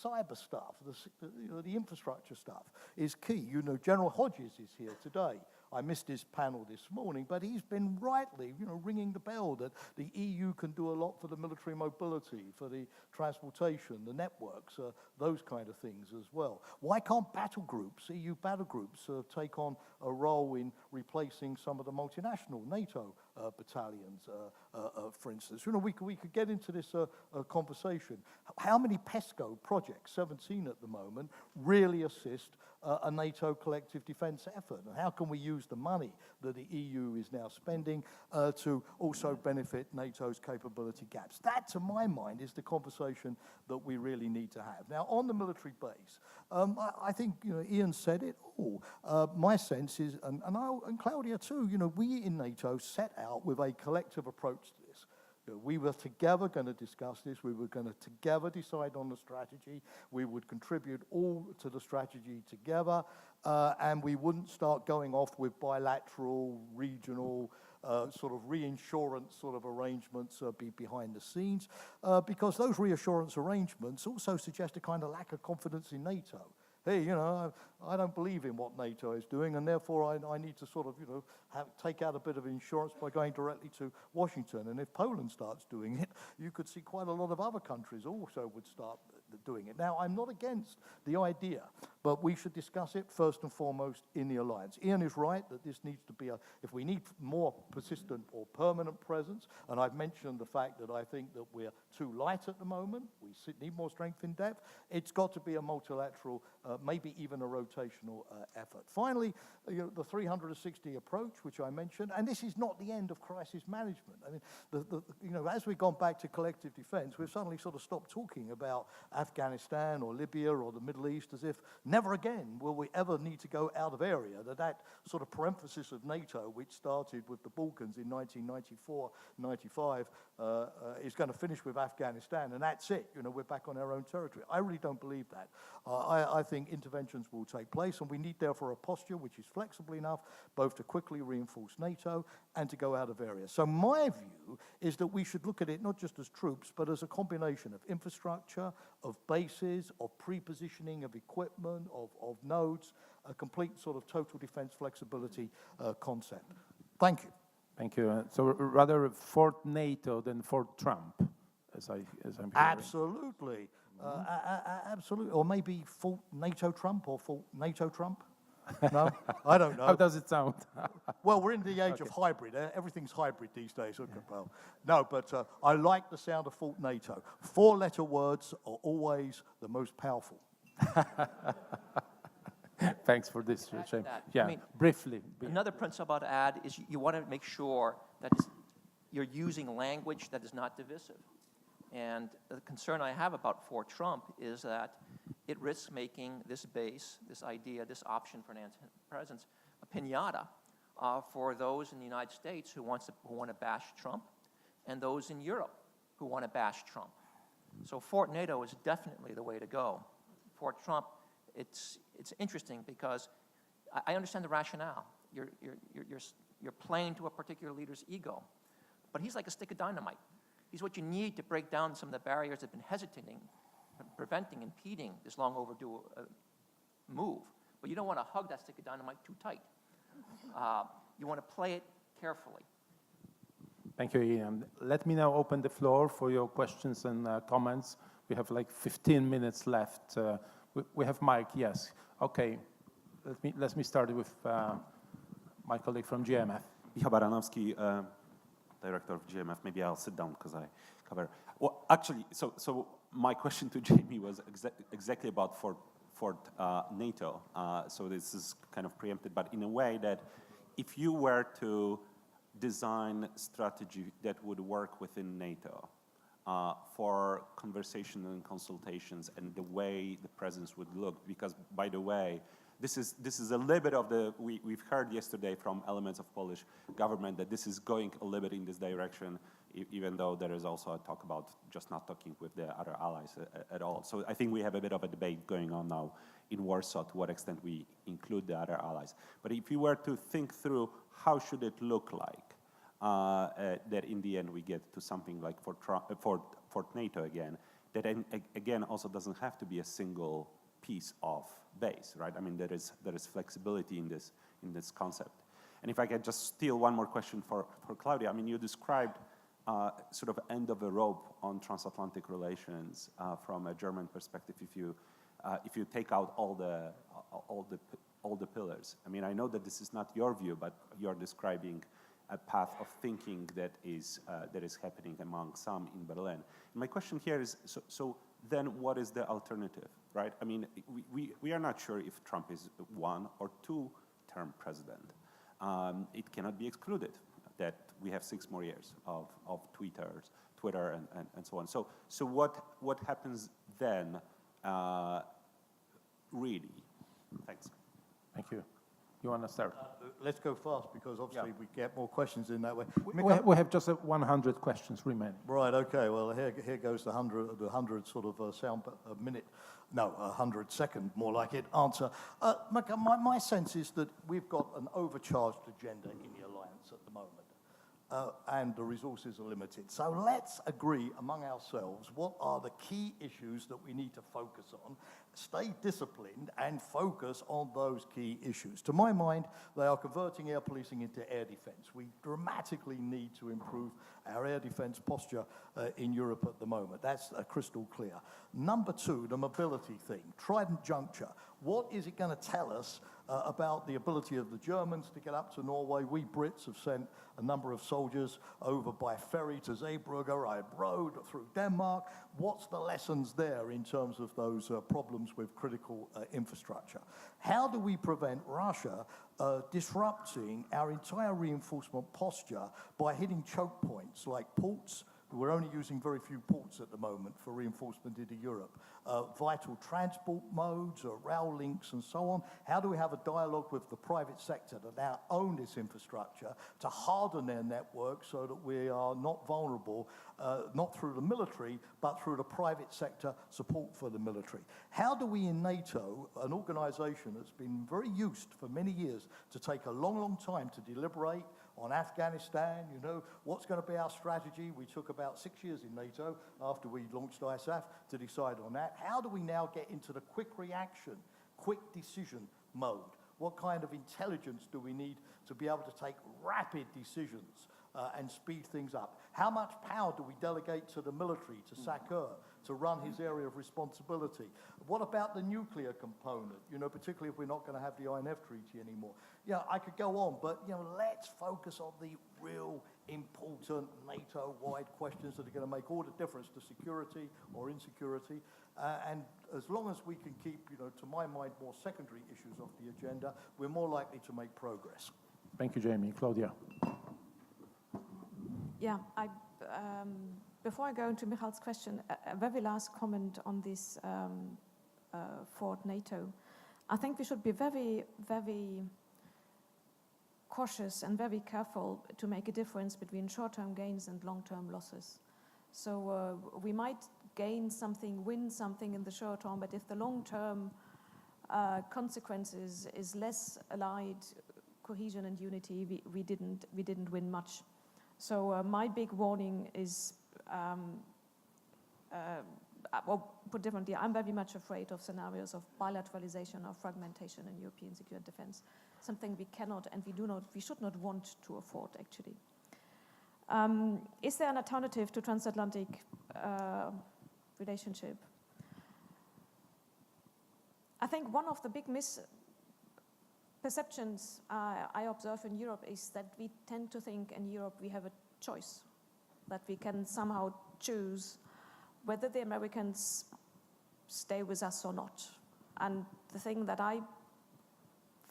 cyber stuff, the infrastructure stuff is key. You know, General Hodges is here today. I missed his panel this morning, but he's been rightly, ringing the bell that the EU can do a lot for the military mobility, for the transportation, the networks, those kind of things as well. Why can't battle groups, EU battle groups, take on a role in replacing some of the multinational NATO battalions, for instance? You know, we could get into this conversation. How many PESCO projects, 17 at the moment, really assist a NATO collective defense effort? And how can we use the money that the EU is now spending to also benefit NATO's capability gaps? That, to my mind, is the conversation that we really need to have. Now, on the military base, I think Ian said it all. My sense is, and Claudia too, we in NATO set out with a collective approach to this. We were together going to discuss this. We were going to together decide on the strategy. We would contribute all to the strategy together, and we wouldn't start going off with bilateral, regional, sort of reinsurance sort of arrangements behind the scenes, because those reassurance arrangements also suggest a kind of lack of confidence in NATO. Hey, I don't believe in what NATO is doing, and therefore I need to sort of, take out a bit of insurance by going directly to Washington. And if Poland starts doing it, you could see quite a lot of other countries also would start doing it. Now, I'm not against the idea, but we should discuss it first and foremost in the alliance. Ian is right that this needs to be if we need more persistent or permanent presence, and I've mentioned the fact that I think that we're too light at the moment, we need more strength in depth, it's got to be a multilateral, maybe even a rotational effort. Finally, the 360 approach, which I mentioned, and this is not the end of crisis management. I mean, as we've gone back to collective defense, we've suddenly sort of stopped talking about Afghanistan or Libya or the Middle East as if never again will we ever need to go out of area, that sort of parenthesis of NATO, which started with the Balkans in 1994-95, is going to finish with Afghanistan, and that's it. We're back on our own territory. I really don't believe that. I think interventions will take place, and we need therefore a posture which is flexible enough both to quickly reinforce NATO and to go out of area. So my view is that we should look at it not just as troops, but as a combination of infrastructure, of bases, of pre-positioning of equipment, of nodes, a complete sort of total defense flexibility concept. Thank you. Thank you. So rather Fort NATO than Fort Trump, as I'm hearing. Absolutely. Absolutely. Or maybe Fort NATO Trump or Fort NATO Trump. No, I don't know. How does it sound? Well, we're in the age of hybrid. Everything's hybrid these days. Okay. Well, no, but I like the sound of Fort NATO. 4-letter words are always the most powerful. Thanks for this, Shane. Yeah, briefly. Another principle to add is you want to make sure that you're using language that is not divisive. And the concern I have about Fort Trump is that it risks making this base, this idea, this option for an presence, a piñata for those in the United States who want to bash Trump, and those in Europe who want to bash Trump. So Fort NATO is definitely the way to go. Fort Trump, it's interesting because I understand the rationale. You're playing to a particular leader's ego, but he's like a stick of dynamite. He's what you need to break down some of the barriers that have been hesitating, preventing, impeding this long overdue move. But you don't want to hug that stick of dynamite too tight. You want to play it carefully. Thank you, Ian. Let me now open the floor for your questions and comments. We have like 15 minutes left. We have Mike, yes. Okay, let me start with my colleague from GMF. Michał Baranowski, director of GMF. Maybe I'll sit down because I cover. Well, actually, so my question to Jamie was exactly about for NATO. So this is kind of preempted, but in a way that if you were to design strategy that would work within NATO for conversation and consultations and the way the presence would look, because by the way, this is a little bit of the, we've heard yesterday from elements of Polish government that this is going a little bit in this direction, even though there is also a talk about just not talking with the other allies at all. So I think we have a bit of a debate going on now in Warsaw to what extent we include the other allies. But if you were to think through how should it look like, that in the end we get to something like for NATO again, that again also doesn't have to be a single piece of base, right? I mean, there is flexibility in this concept. And if I could just steal one more question for Claudia, I mean, you described sort of end of a rope on transatlantic relations from a German perspective. If you take out all the pillars, I mean, I know that this is not your view, but you're describing a path of thinking that is happening among some in Berlin. And my question here is, so then what is the alternative, right? I mean, we are not sure if Trump is 1 or 2-term president. It cannot be excluded that we have 6 more years of Twitter and so on. So what happens then, really? Thanks. Thank you. You want to start? Let's go fast because obviously we get more questions in that way. We have just 100 questions remaining. Right, okay, well, here goes the 100 sort of sound a minute, no, 100-second, more like it, answer. My sense is that we've got an overcharged agenda in the alliance at the moment, and the resources are limited. So let's agree among ourselves what are the key issues that we need to focus on, stay disciplined and focus on those key issues. To my mind, they are converting air policing into air defense. We dramatically need to improve our air defense posture in Europe at the moment. That's crystal clear. Number 2, the mobility thing, Trident Juncture. What is it going to tell us about the ability of the Germans to get up to Norway? We Brits have sent a number of soldiers over by ferry to Zeebrugge, I rode through Denmark. What's the lessons there in terms of those problems with critical infrastructure? How do we prevent Russia disrupting our entire reinforcement posture by hitting choke points like ports? We're only using very few ports at the moment for reinforcement into Europe. Vital transport modes, rail links and so on. How do we have a dialogue with the private sector that now own this infrastructure to harden their network so that we are not vulnerable, not through the military, but through the private sector support for the military? How do we in NATO, an organization that's been very used for many years to take a long, long time to deliberate on Afghanistan, you know, what's going to be our strategy? We took about 6 years in NATO after we launched ISAF to decide on that. How do we now get into the quick reaction, quick decision mode? What kind of intelligence do we need to be able to take rapid decisions and speed things up? How much power do we delegate to the military, to SACEUR, to run his area of responsibility? What about the nuclear component, you know, particularly if we're not going to have the INF Treaty anymore? Yeah, I could go on, but, you know, let's focus on the real important NATO-wide questions that are going to make all the difference to security or insecurity. And as long as we can keep, you know, to my mind, more secondary issues off the agenda, we're more likely to make progress. Thank you, Jamie. Claudia. Yeah, before I go into Michal's question, a very last comment on this for NATO. I think we should be very, very cautious and very careful to make a difference between short-term gains and long-term losses. So we might gain something, win something in the short term, but if the long-term consequences is less allied cohesion and unity, we didn't win much. So my big warning is well, put differently, I'm very much afraid of scenarios of bilateralization or fragmentation in European security and defense, something we cannot and we should not want to afford, actually. Is there an alternative to transatlantic relationship? I think one of the big misperceptions I observe in Europe is that we tend to think in Europe we have a choice, that we can somehow choose whether the Americans stay with us or not. And the thing that I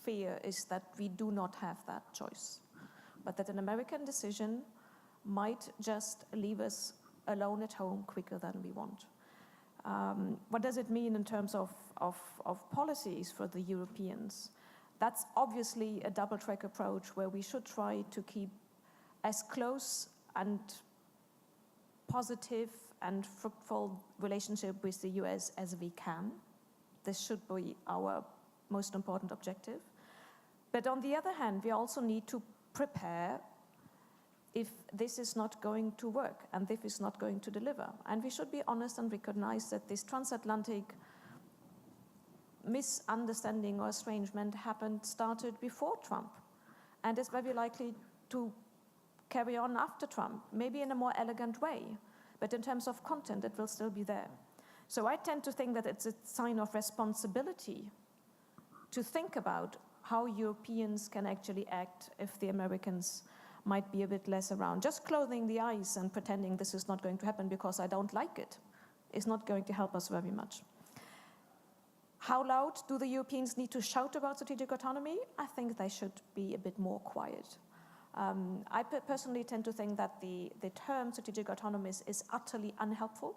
fear is that we do not have that choice, but that an American decision might just leave us alone at home quicker than we want. What does it mean in terms of policies for the Europeans? That's obviously a double-track approach where we should try to keep as close and positive and fruitful relationship with the US as we can. This should be our most important objective. But on the other hand, we also need to prepare if this is not going to work and if it's not going to deliver. And we should be honest and recognize that this transatlantic misunderstanding or estrangement started before Trump and is very likely to carry on after Trump, maybe in a more elegant way. But in terms of content, it will still be there. So I tend to think that it's a sign of responsibility to think about how Europeans can actually act if the Americans might be a bit less around. Just closing the eyes and pretending this is not going to happen because I don't like it is not going to help us very much. How loud do the Europeans need to shout about strategic autonomy? I think they should be a bit more quiet. I personally tend to think that the term strategic autonomy is utterly unhelpful,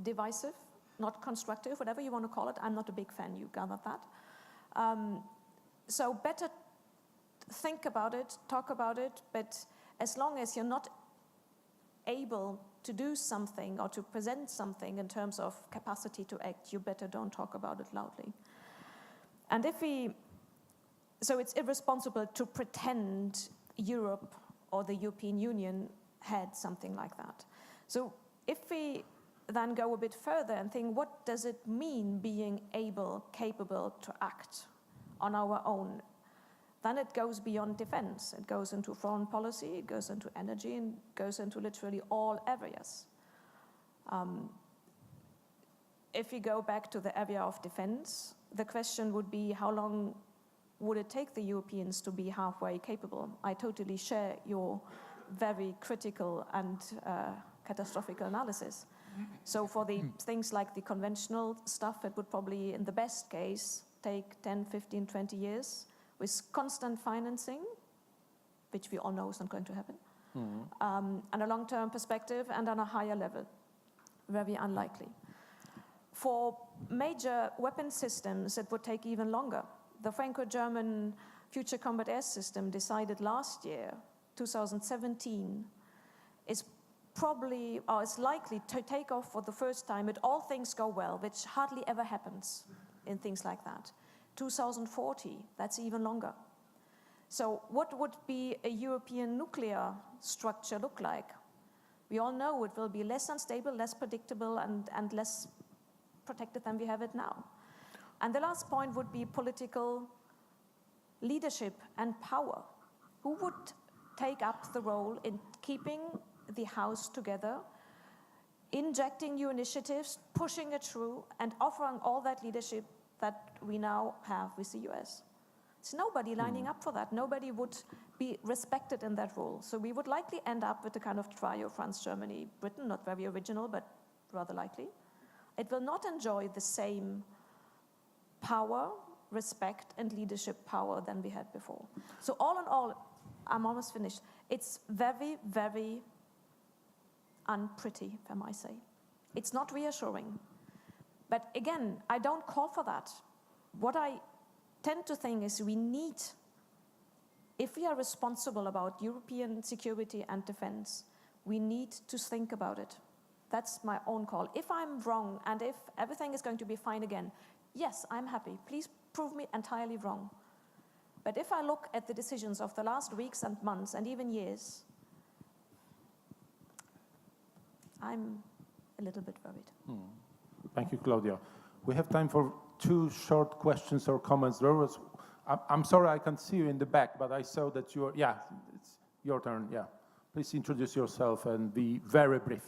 divisive, not constructive, whatever you want to call it. I'm not a big fan, you gathered that. So better think about it, talk about it, but as long as you're not able to do something or to present something in terms of capacity to act, you better don't talk about it loudly. And so it's irresponsible to pretend Europe or the European Union had something like that. So if we then go a bit further and think, what does it mean being able, capable to act on our own? Then it goes beyond defense. It goes into foreign policy, it goes into energy, and goes into literally all areas. If we go back to the area of defense, the question would be, how long would it take the Europeans to be halfway capable? I totally share your very critical and catastrophic analysis. So for the things like the conventional stuff, it would probably, in the best case, take 10, 15, 20 years with constant financing, which we all know is not going to happen, and a long-term perspective and on a higher level. Very unlikely. For major weapon systems, it would take even longer. The Franco-German Future Combat Air System decided last year, 2017, is probably, or is likely to take off for the first time, if all things go well, which hardly ever happens in things like that. 2040, that's even longer. So what would be a European nuclear structure look like? We all know it will be less unstable, less predictable, and less protected than we have it now. And the last point would be political leadership and power. Who would take up the role in keeping the House together, injecting new initiatives, pushing it through, and offering all that leadership that we now have with the US? It's nobody lining up for that. Nobody would be respected in that role. So we would likely end up with a kind of trio: France, Germany, Britain, not very original, but rather likely. It will not enjoy the same power, respect, and leadership power than we had before. So all in all, I'm almost finished. It's very, very unpretty, if I might say. It's not reassuring. But again, I don't call for that. What I tend to think is we need, if we are responsible about European security and defense, we need to think about it. That's my own call. If I'm wrong and if everything is going to be fine again, yes, I'm happy. Please prove me entirely wrong. But if I look at the decisions of the last weeks and months and even years, I'm a little bit worried. Thank you, Claudia. We have time for 2 short questions or comments. I'm sorry I can't see you in the back, but I saw that you're, yeah, it's your turn, yeah. Please introduce yourself and be very brief.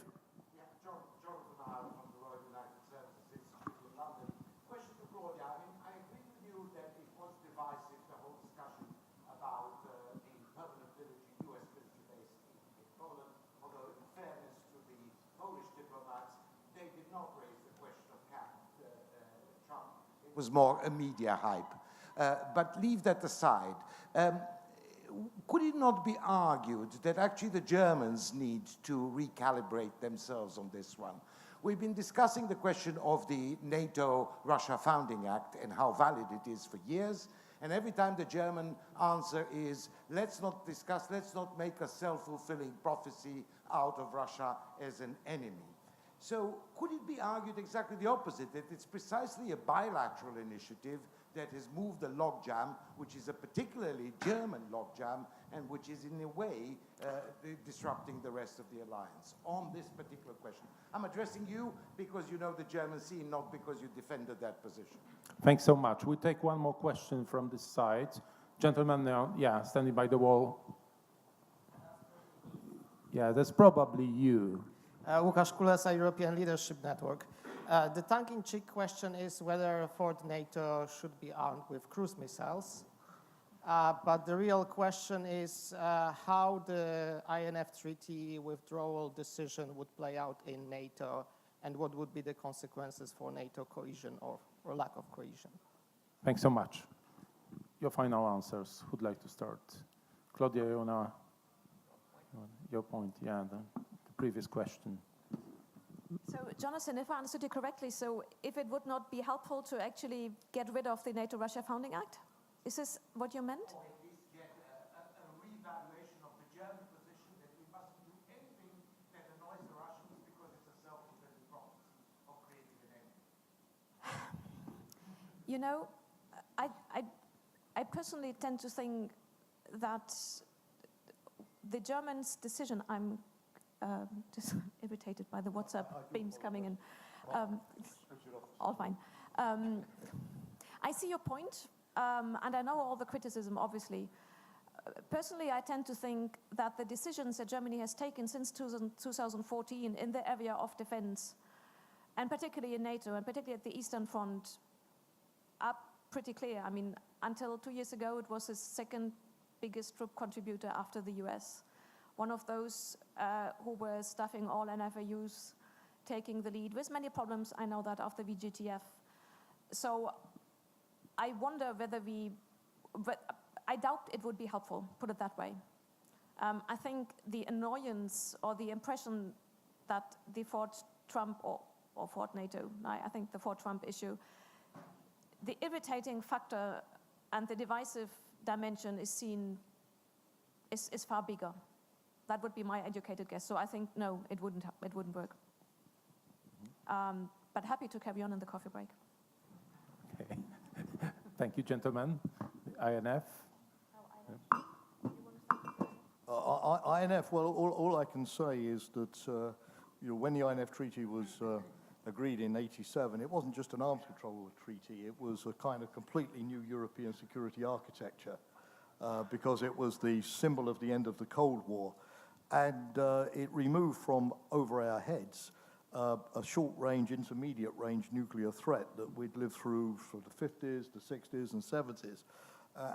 Was more a media hype. But leave that aside. Could it not be argued that actually the Germans need to recalibrate themselves on this one? We've been discussing the question of the NATO Russia Founding Act and how valid it is for years. And every time the German answer is, let's not discuss, let's not make a self-fulfilling prophecy out of Russia as an enemy. So could it be argued exactly the opposite, that it's precisely a bilateral initiative that has moved the logjam, which is a particularly German logjam, and which is in a way disrupting the rest of the alliance on this particular question? I'm addressing you because you know the German scene, not because you defended that position. Thanks so much. We take one more question from this side. Gentleman now, yeah, standing by the wall. Yeah, that's probably you. Łukasz Kulesa, European Leadership Network. The tongue-in-cheek question is whether a fourth NATO should be armed with cruise missiles. But the real question is how the INF Treaty withdrawal decision would play out in NATO, and what would be the consequences for NATO cohesion or lack of cohesion. Thanks so much. Your final answers. Who'd like to start? Claudia, you wanna, your point, yeah, the previous question. So, Jonathan, if I understood you correctly, so if it would not be helpful to actually get rid of the NATO Russia Founding Act? Is this what you meant? Or at least get a reevaluation of the German position that we mustn't do anything that annoys the Russians because it's a self-fulfilling prophecy of creating an enemy. You know, I personally tend to think that the Germans' decision, I'm just irritated by the WhatsApp beams coming in. All fine. I see your point, and I know all the criticism, obviously. Personally, I tend to think that the decisions that Germany has taken since 2014 in the area of defense, and particularly in NATO, and particularly at the Eastern Front, are pretty clear. I mean, until 2 years ago, it was the second biggest troop contributor after the US. One of those who were stuffing all NFAUs, taking the lead, with many problems, I know that, after VGTF. So I wonder whether I doubt it would be helpful, put it that way. I think the annoyance or the impression that the Fort Trump or Fort NATO, I think the Fort Trump issue, the irritating factor and the divisive dimension is seen is far bigger. That would be my educated guess. So I think, no, it wouldn't work. But happy to carry on in the coffee break. Okay. Thank you, gentlemen. INF. INF, well, all I can say is that when the INF Treaty was agreed in '87, it wasn't just an arms control treaty, it was a kind of completely new European security architecture because it was the symbol of the end of the Cold War. And it removed from over our heads a short-range, intermediate-range nuclear threat that we'd lived through for the 50s, the 60s, and 70s.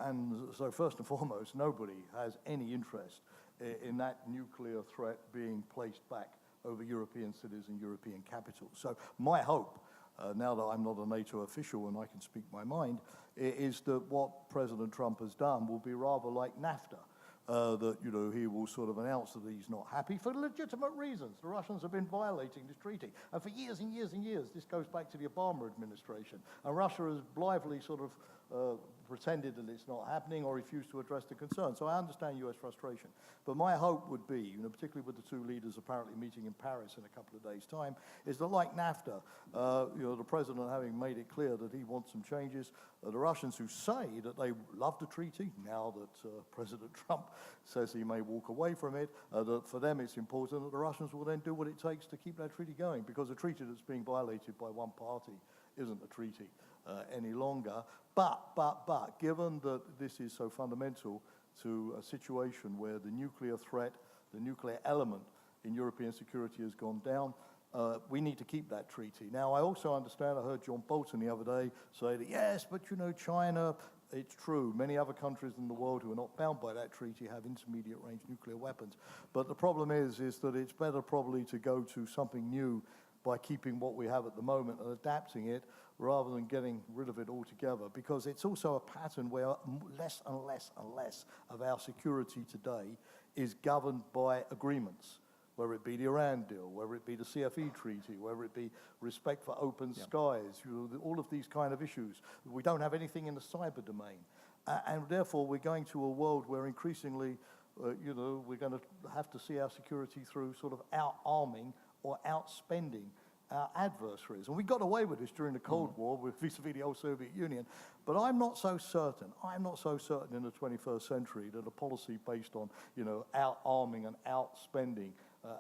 And so first and foremost, nobody has any interest in that nuclear threat being placed back over European cities and European capitals. So my hope, now that I'm not a NATO official and I can speak my mind, is that what President Trump has done will be rather like NAFTA. That he will sort of announce that he's not happy for legitimate reasons. The Russians have been violating this treaty. And for years and years and years, this goes back to the Obama administration. And Russia has blithely sort of pretended that it's not happening or refused to address the concern. So I understand US frustration. But my hope would be, particularly with the two leaders apparently meeting in Paris in a couple of days' time, is that like NAFTA, the president having made it clear that he wants some changes, the Russians who say that they love the treaty, now that President Trump says he may walk away from it, that for them it's important that the Russians will then do what it takes to keep that treaty going, because a treaty that's being violated by one party isn't a treaty any longer. But, given that this is so fundamental to a situation where the nuclear threat, the nuclear element in European security has gone down, we need to keep that treaty. Now, I also understand, I heard John Bolton the other day say that, yes, but you know, China, it's true, many other countries in the world who are not bound by that treaty have intermediate range nuclear weapons. But the problem is that it's better probably to go to something new by keeping what we have at the moment and adapting it rather than getting rid of it altogether, because it's also a pattern where less and less and less of our security today is governed by agreements, whether it be the Iran deal, whether it be the CFE treaty, whether it be respect for open skies, you know, all of these kind of issues. We don't have anything in the cyber domain. And therefore, we're going to a world where increasingly, you know, we're going to have to see our security through sort of out-arming or outspending our adversaries. And we got away with this during the Cold War with vis-a-vis the old Soviet Union, but I'm not so certain in the 21st century that a policy based on, you know, out-arming and outspending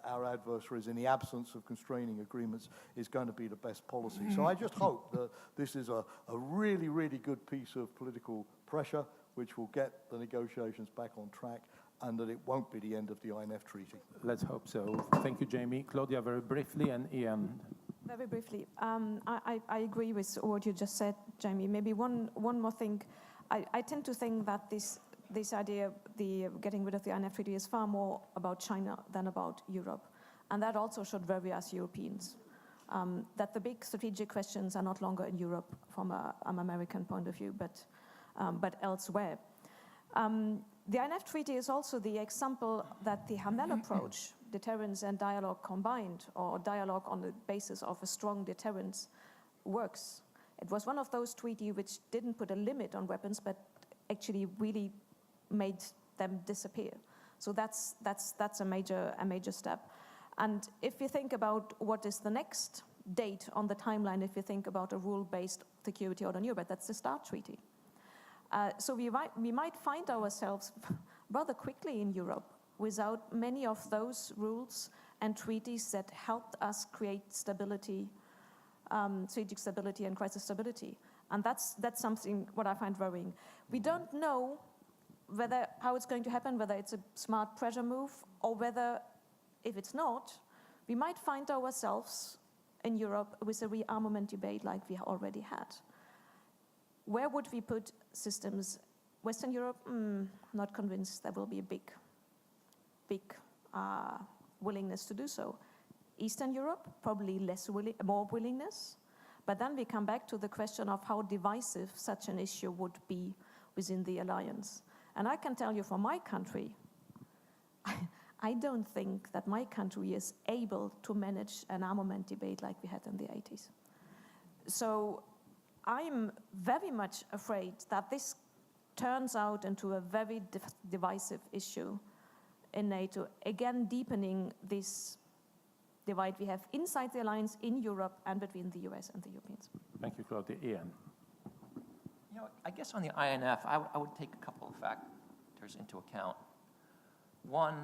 our adversaries in the absence of constraining agreements is going to be the best policy. So I just hope that this is a really, really good piece of political pressure which will get the negotiations back on track, and that it won't be the end of the INF Treaty. Let's hope so. Thank you, Jamie. Claudia, very briefly, and Ian. Very briefly, I agree with what you just said, Jamie. Maybe one more thing. I tend to think that this idea, the getting rid of the INF Treaty, is far more about China than about Europe. And that also should vary us Europeans. That the big strategic questions are not longer in Europe from an American point of view, but elsewhere. The INF Treaty is also the example that the Hamel approach, deterrence and dialogue combined, or dialogue on the basis of a strong deterrence, works. It was one of those treaties which didn't put a limit on weapons, but actually really made them disappear. So that's a major step. And if you think about what is the next date on the timeline, if you think about a rule-based security order in Europe, that's the START Treaty. So we might find ourselves rather quickly in Europe without many of those rules and treaties that helped us create stability, strategic stability and crisis stability. And that's something what I find worrying. We don't know how it's going to happen, whether it's a smart pressure move, or whether, if it's not, we might find ourselves in Europe with a rearmament debate like we already had. Where would we put systems? Western Europe, not convinced there will be a big willingness to do so. Eastern Europe, probably more willingness. But then we come back to the question of how divisive such an issue would be within the alliance. And I can tell you for my country, I don't think that my country is able to manage an armament debate like we had in the 80s. So I'm very much afraid that this turns out into a very divisive issue in NATO, again deepening this divide we have inside the alliance in Europe and between the US and the Europeans. Thank you, Claudia. Ian. You know, I guess on the INF, I would take a couple of factors into account. One,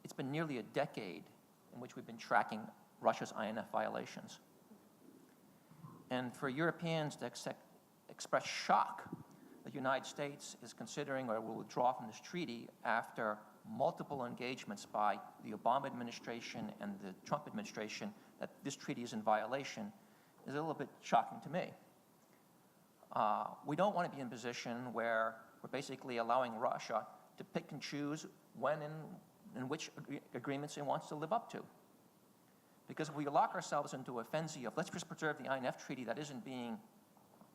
it's been nearly a decade in which we've been tracking Russia's INF violations. And for Europeans to express shock that the United States is considering or will withdraw from this treaty after multiple engagements by the Obama administration and the Trump administration that this treaty is in violation is a little bit shocking to me. We don't want to be in a position where we're basically allowing Russia to pick and choose when and which agreements it wants to live up to. Because if we lock ourselves into a frenzy of let's just preserve the INF Treaty that isn't being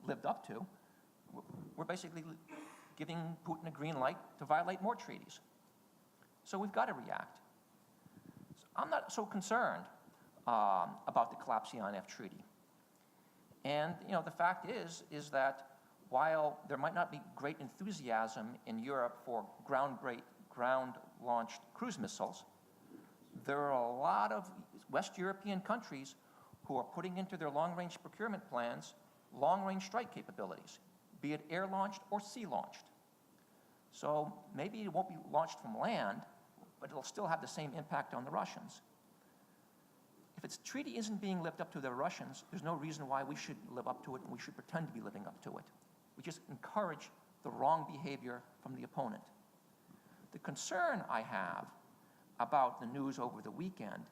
lived up to, we're basically giving Putin a green light to violate more treaties. So we've got to react. So I'm not so concerned about the collapse of the INF Treaty. And you know, the fact is that while there might not be great enthusiasm in Europe for ground-launched cruise missiles, there are a lot of West European countries who are putting into their long-range procurement plans long-range strike capabilities, be it air-launched or sea-launched. So maybe it won't be launched from land, but it'll still have the same impact on the Russians. If its treaty isn't being lived up to the Russians, there's no reason why we should live up to it and we should pretend to be living up to it. We just encourage the wrong behavior from the opponent. The concern I have about the news over the weekend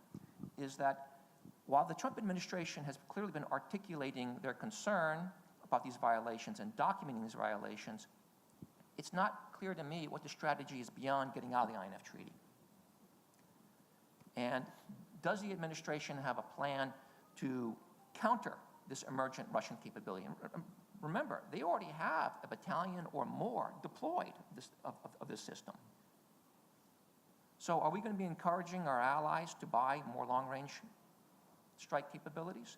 is that while the Trump administration has clearly been articulating their concern about these violations and documenting these violations, it's not clear to me what the strategy is beyond getting out of the INF Treaty. And does the administration have a plan to counter this emergent Russian capability? And remember, they already have a battalion or more deployed of this system. So are we going to be encouraging our allies to buy more long-range strike capabilities?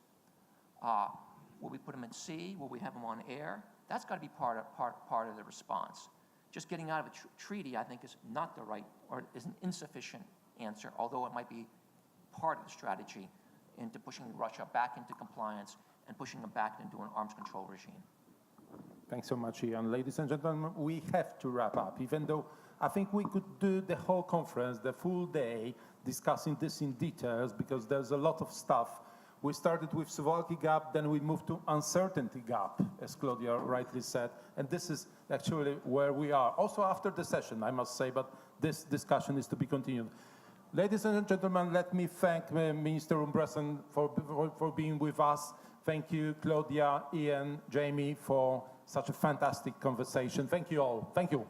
Will we put them at sea? Will we have them on air? That's got to be part of the response. Just getting out of a treaty, I think, is not the right, or is an insufficient answer, although it might be part of the strategy into pushing Russia back into compliance and pushing them back into an arms control regime. Thanks so much, Ian. Ladies and gentlemen, we have to wrap up, even though I think we could do the whole conference, the full day, discussing this in details, because there's a lot of stuff. We started with sovereignty gap, then we moved to uncertainty gap, as Claudia rightly said, and this is actually where we are. Also after the session, I must say, but this discussion is to be continued. Ladies and gentlemen, let me thank Minister Umbreson for being with us. Thank you, Claudia, Ian, Jamie, for such a fantastic conversation. Thank you all. Thank you.